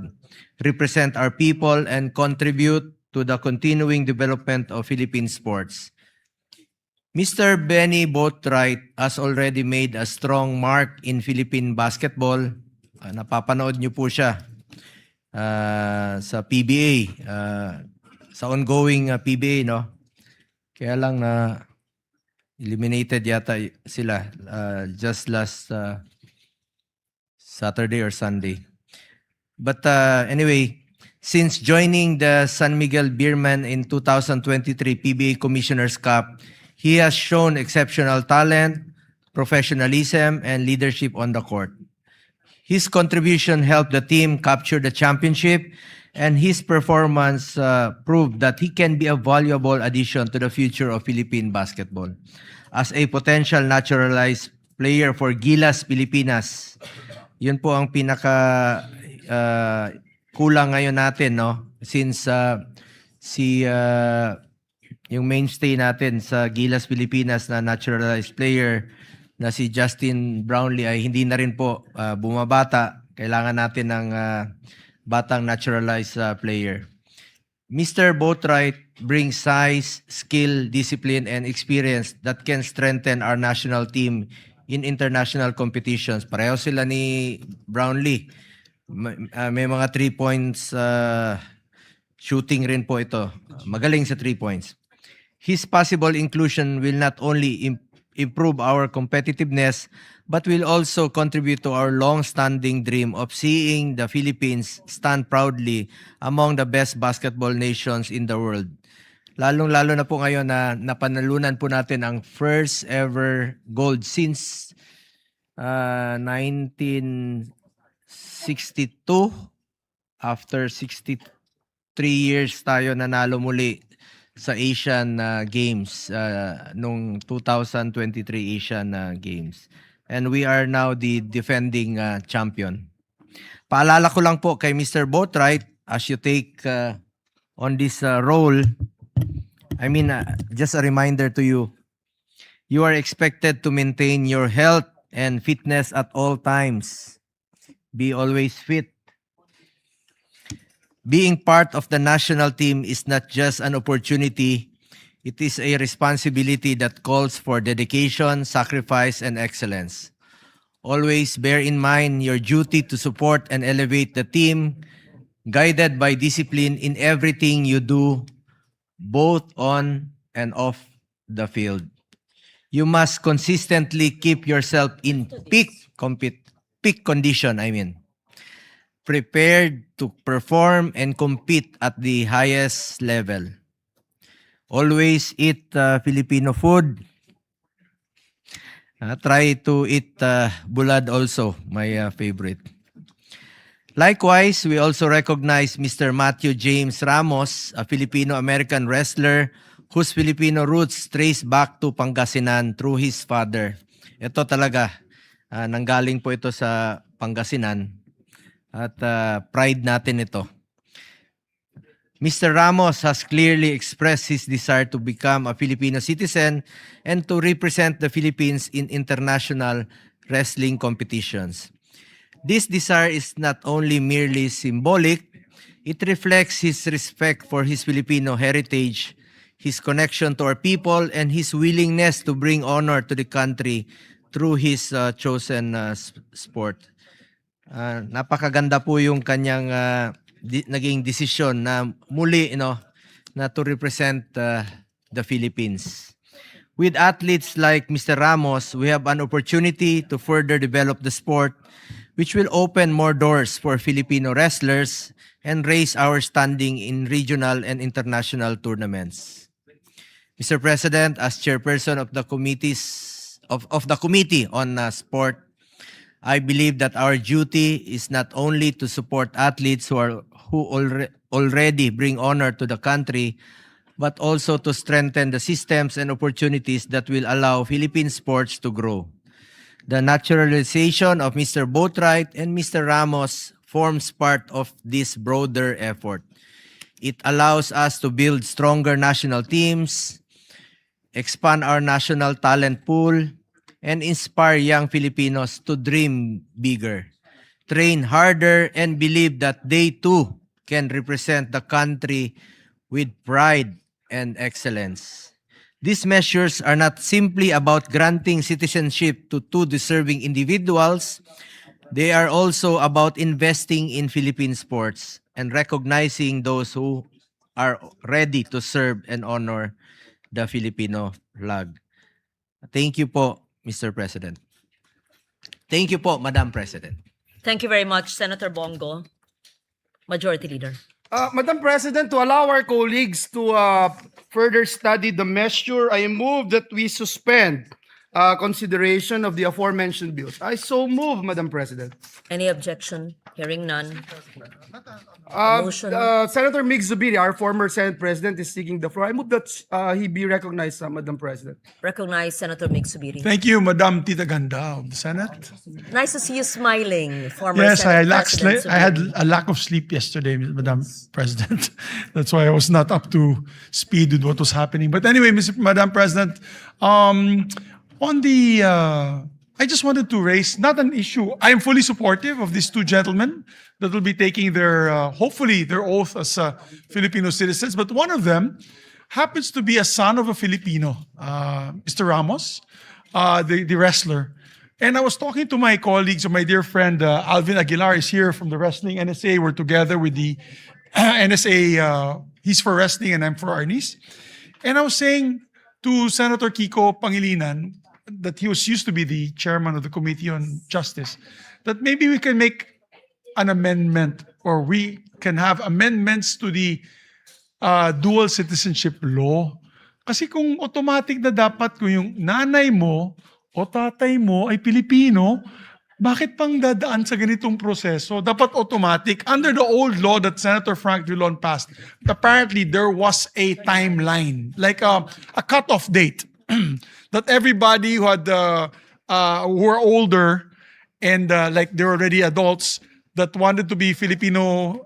represent our people, and contribute to the continuing development of Philippine sports. Mr. Benny Boatwright has already made a strong mark in Philippine basketball. Napapanood niyo po siya sa PBA, sa ongoing PBA, no? Kaya lang na eliminated yata sila just last Saturday or Sunday. But anyway, since joining the San Miguel Beerman in 2023 PBA Commissioner's Cup, He has shown exceptional talent, professionalism, and leadership on the court. His contribution helped the team capture the championship, and his performance proved that he can be a valuable addition to the future of Philippine basketball. As a potential naturalized player for Gilas Pilipinas, yun po ang pinaka kulang ngayon natin, no? Since yung mainstay natin sa Gilas Pilipinas na naturalized player na si Justin Brownlee ay hindi na rin po bumabata. Kailangan natin ng batang naturalized player. Mr. Boatwright brings size, skill, discipline, and experience that can strengthen our national team in international competitions. Pareho sila ni Brownlee. May mga 3 points shooting rin po ito. Magaling sa 3 points. His possible inclusion will not only improve our competitiveness, but will also contribute to our long-standing dream of seeing the Philippines stand proudly among the best basketball nations in the world. Lalong-lalo na po ngayon na napanalunan po natin ang first ever gold since 1962. After 63 years tayo nanalo muli sa Asian Games nung 2023 Asian Games. And we are now the defending champion. Paalala ko lang po kay Mr. Boatwright, as you take on this role, just a reminder to you, you are expected to maintain your health and fitness at all times. Be always fit. Being part of the national team is not just an opportunity, it is a responsibility that calls for dedication, sacrifice, and excellence. Always bear in mind your duty to support and elevate the team, guided by discipline in everything you do, both on and off the field. You must consistently keep yourself in peak condition, prepared to perform and compete at the highest level. Always eat Filipino food. Try to eat bulad also, my favorite. Likewise, we also recognize Mr. Matthew James Ramos, a Filipino-American wrestler whose Filipino roots trace back to Pangasinan through his father. Ito talaga, nanggaling po ito sa Pangasinan. At pride natin ito. Mr. Ramos has clearly expressed his desire to become a Filipino citizen and to represent the Philippines in international wrestling competitions. This desire is not only merely symbolic, it reflects his respect for his Filipino heritage, his connection to our people, and his willingness to bring honor to the country through his chosen sport. Napakaganda po yung kanyang naging desisyon na muli na to represent the Philippines. With athletes like Mr. Ramos, we have an opportunity to further develop the sport, which will open more doors for Filipino wrestlers and raise our standing in regional and international tournaments. Mr. President, as chairperson of the committees of the Committee on Sport, I believe that our duty is not only to support athletes who already bring honor to the country, but also to strengthen the systems and opportunities that will allow Philippine sports to grow. The naturalization of Mr. Boatwright and Mr. Ramos forms part of this broader effort. It allows us to build stronger national teams, expand our national talent pool, and inspire young Filipinos to dream bigger, train harder, and believe that they too can represent the country with pride and excellence. These measures are not simply about granting citizenship to two deserving individuals. They are also about investing in Philippine sports and recognizing those who are ready to serve and honor the Filipino flag. Thank you po, Mr. President. Thank you po, Madam President. Thank you very much, Senator Bongo. Majority Leader. Madam President, to allow our colleagues to further studied the measure, I move that we suspend consideration of the aforementioned bills. I so move, Madam President. Any objection? Hearing none. Motion. Senator Mig Zubiri, our former Senate President, is seeking the floor. I move that he be recognized, Madam President. Recognize Senator Mig Subiri. Thank you, Madam Tita Ganda of the Senate. Nice to see you smiling, former Yes, I Senate President had Subiri. a lack of sleep yesterday, Madam President. That's why I was not up to speed with what was happening. But anyway, Madam President, on the, I just wanted to raise not an issue. I am fully supportive of these two gentlemen that will be taking their, hopefully, their oath as Filipino citizens. But one of them happens to be a son of a Filipino, Mr. Ramos, the wrestler. And I was talking to my colleagues, or my dear friend Alvin Aguilar is here from the Wrestling NSA. We're together with the NSA. He's for wrestling and I'm for Arnis. And I was saying to Senator Kiko Pangilinan, that he was used to be the chairman of the Committee on Justice, that maybe we can make an amendment, or we can have amendments to the dual citizenship law. Kasi kung automatic na dapat kung yung nanay mo o tatay mo ay Pilipino, bakit pang dadaan sa ganitong proseso? Dapat automatic. Under the old law that Senator Frank Drilon passed, apparently there was a timeline, like a cutoff date, that everybody who had who were older and like they're already adults that wanted to be Filipino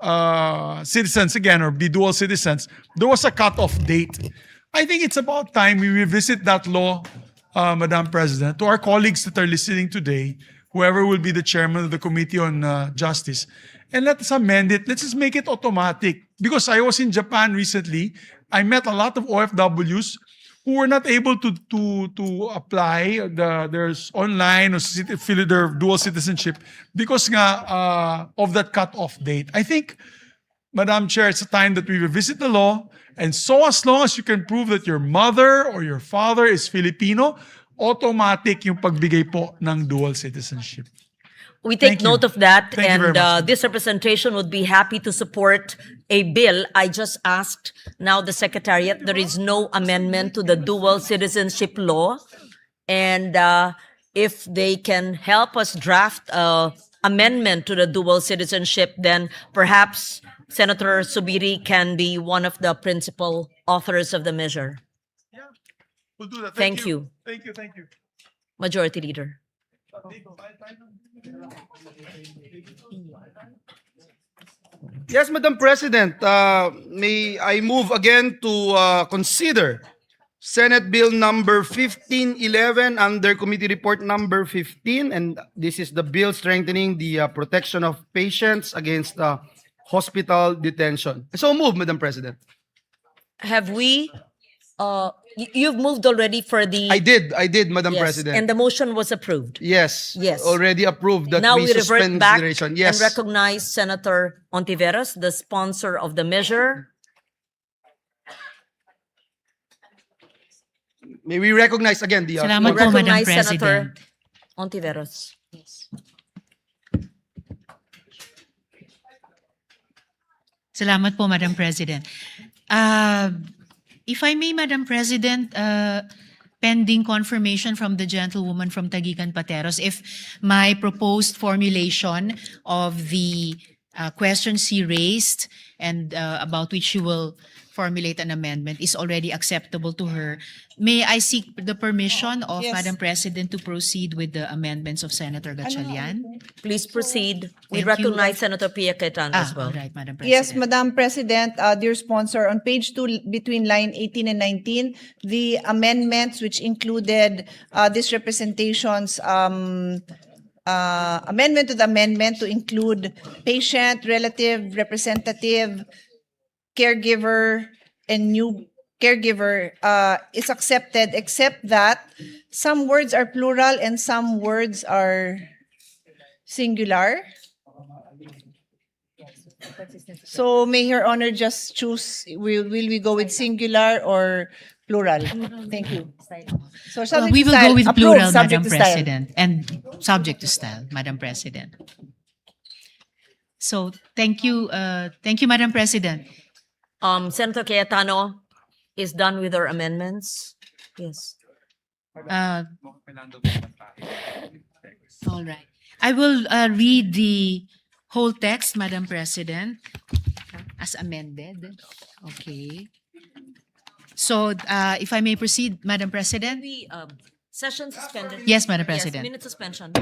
citizens again, or be dual citizens, there was a cutoff date. I think it's about time we revisit that law, Madam President. To our colleagues that are listening today, whoever will be the chairman of the Committee on Justice, and let us amend it. Let's just make it automatic. Because I was in Japan recently, I met a lot of OFWs who were not able to apply their online or their dual citizenship because nga, of that cut-off date. I think, Madam Chair, it's a time that we revisit the law, and so as long as you can prove that your mother or your father is Filipino, automatic yung pagbigay po ng dual citizenship. We take note of that, Thank you very and much. this representation would be happy to support a bill. I just asked now the Secretariat, there is no amendment to the dual citizenship law. And if they can help us draft an amendment to the dual citizenship, then perhaps Senator Subiri can be one of the principal authors of the measure. Yeah, we'll do that. Thank you. Thank you, thank you. Majority Leader. Yes, Madam President, may I move again to consider Senate Bill number 1511 under Committee Report number 15, and this is the bill strengthening the protection of patients against hospital detention. So move, Madam President. Have we, you've moved already for the... I did, Madam Yes, President. and the motion was approved. Yes. Yes. Already approved that Now we we suspend revert back consideration. Yes. and recognize Senator Ontiveros, the sponsor of the measure. May we recognize again the... Salamat We po, Madam recognize President. Senator Ontiveros. Salamat po, Madam President. If I may, Madam President, pending confirmation from the gentlewoman from Taguigan Pateros, if my proposed formulation of the question she raised and about which she will formulate an amendment is already acceptable to her, may I seek the permission of Yes. Madam President to proceed with the amendments of Senator Gatchalian? Please proceed. We Thank you. recognize Senator Pia Cayetano as well. All right, Madam President. Yes, Madam President, dear sponsor, on page 2, between line 18 and 19, the amendments which included this representation's amendment to the amendment to include patient, relative, representative, caregiver, and new caregiver is accepted, except that some words are plural and some words are singular. So may Her Honor just choose, will we go with singular or plural? Thank you. So subject We to will style. go with Approved, plural, subject Madam to style. President, and subject to style, Madam President. So thank you, Madam President. Senator Cayetano, is done with our amendments? Yes. Uh, all right. I will read the whole text, Madam President, as amended. Okay. So, if I may proceed, Madam President? We, session suspended. Yes, Madam Yes, President. minute suspension.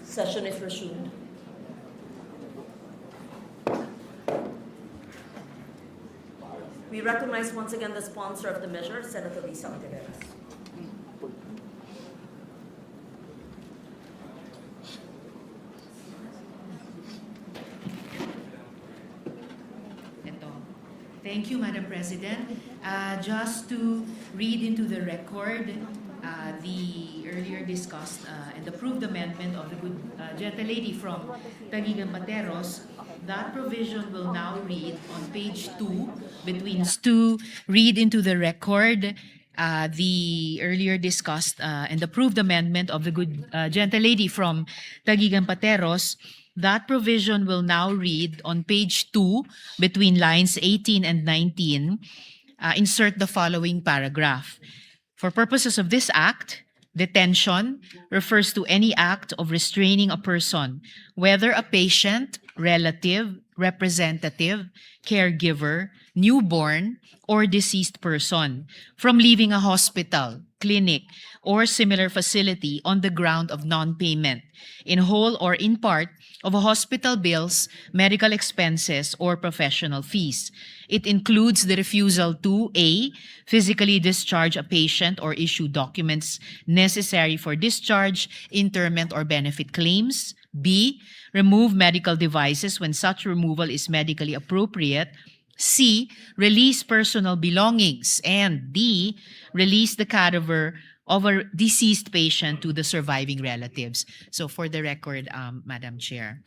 Session is resumed. We recognize once again the sponsor of the measure, Senator Risa Ontiveros. Thank you, Madam President. Just to read into the record the earlier discussed and approved amendment of the good gentlelady from Taguigan Pateros, that provision will now read on page 2 between to read into the record the earlier discussed and approved amendment of the good gentlelady from Taguigan Pateros. That provision will now read on page 2 between lines 18 and 19. Insert the following paragraph. For purposes of this act, detention refers to any act of restraining a person, whether a patient, relative, representative, caregiver, newborn, or deceased person, from leaving a hospital, clinic, or similar facility on the ground of non-payment, in whole or in part, of hospital bills, medical expenses, or professional fees. It includes the refusal to A, physically discharge a patient or issue documents necessary for discharge, interment, or benefit claims. B, remove medical devices when such removal is medically appropriate. C, release personal belongings. And D, release the cadaver of a deceased patient to the surviving relatives. So for the record, Madam Chair.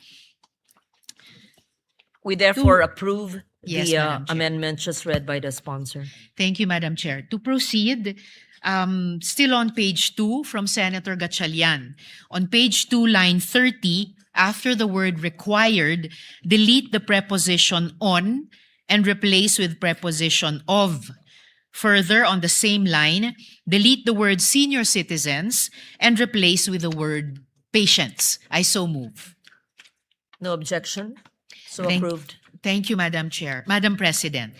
We therefore approve Yes, the Madam Chair. amendment just read by the sponsor. Thank you, Madam Chair. To proceed, still on page 2 from Senator Gatchalian. On page 2, line 30, after the word required, delete the preposition on and replace with preposition of. Further, on the same line, delete the word senior citizens and replace with the word patients. I so move. No objection. So Thank- approved. Thank you, Madam Chair. Madam President.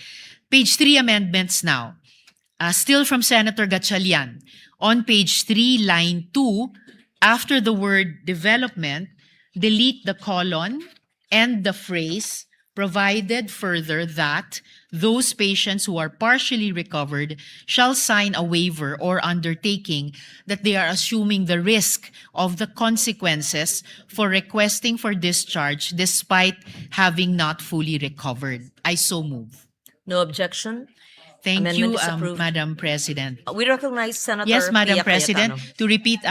Page 3 amendments now. Still from Senator Gatchalian. On page 3, line 2, after the word development, delete the colon and the phrase provided further that those patients who are partially recovered shall sign a waiver or undertaking that they are assuming the risk of the consequences for requesting for discharge despite having not fully recovered. I so move. No objection. Thank Amendment you, is approved. Madam President. We recognize Senator Yes, Madam Pia President. Cayetano. To repeat,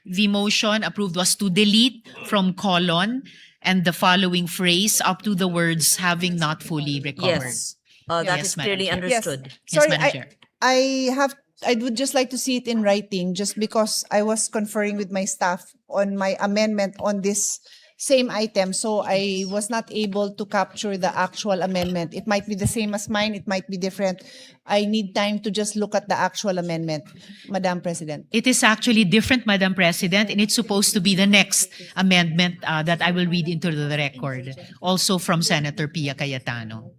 the motion approved was to delete from colon and the following phrase up to the words having not fully recovered. Yes. That Yes, is Madam clearly Chair. understood. Yes, Sorry, Madam Chair. I would just like to see it in writing just because I was conferring with my staff on my amendment on this same item, so I was not able to capture the actual amendment. It might be the same as mine, it might be different. I need time to just look at the actual amendment, Madam President. It is actually different, Madam President, and it's supposed to be the next amendment that I will read into the record, also from Senator Pia Cayetano.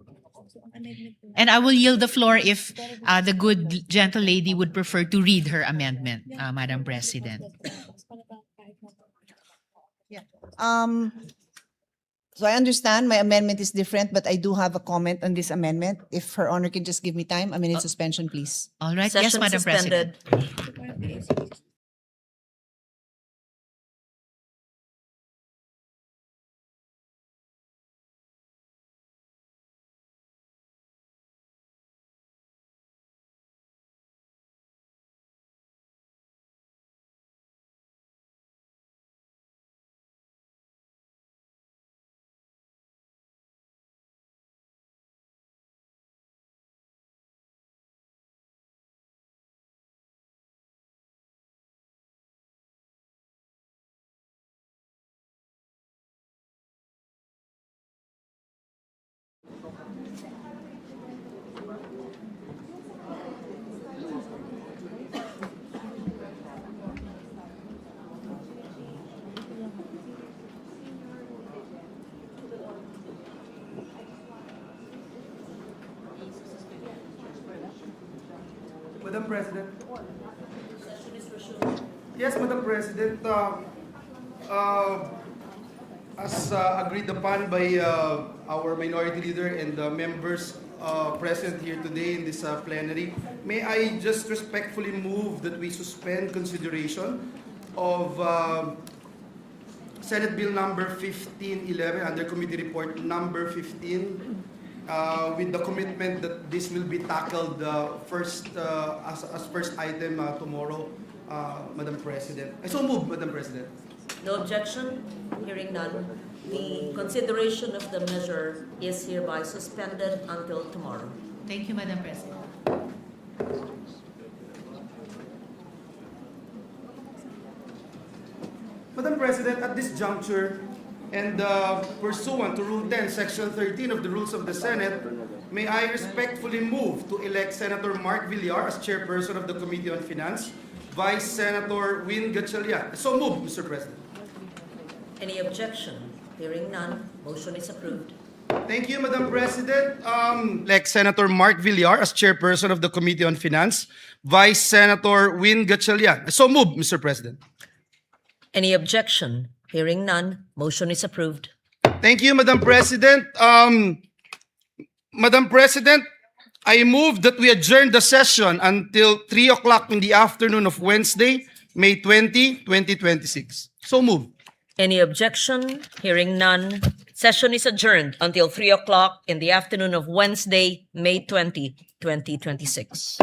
And I will yield the floor if the good gentle lady would prefer to read her amendment, Madam President. So I understand my amendment is different, but I do have a comment on this amendment. If Her Honor can just give me time, a minute suspension, please. All right. Yes, Session Madam suspended. President. Madam President. Yes, Madam President. As agreed upon by our minority leader and the members present here today in this plenary, may I just respectfully move that we suspend consideration of Senate Bill number 1511 under Committee Report number 15 with the commitment that this will be tackled first as first item tomorrow, Madam President. I so move, Madam President. No objection? Hearing none. The consideration of the measure is hereby suspended until tomorrow. Thank you, Madam President. Madam President, at this juncture, and pursuant to Rule 10, Section 13 of the Rules of the Senate, may I respectfully move to elect Senator Mark Villar as Chairperson of the Committee on Finance, Vice Senator Win Gatchalian. So moved, Mr. President. Any objection? Hearing none, motion is approved. Thank you, Madam President. Elect Senator Mark Villar as Chairperson of the Committee on Finance, Vice Senator Win Gatchalian. So moved, Mr. President. Any objection? Hearing none, motion is approved. Thank you, Madam President. Madam President, I move that we adjourn the session until 3 o'clock in the afternoon of Wednesday, May 20, 2026. So move. Any objection? Hearing none, session is adjourned until 3 o'clock in the afternoon of Wednesday, May 20, 2026.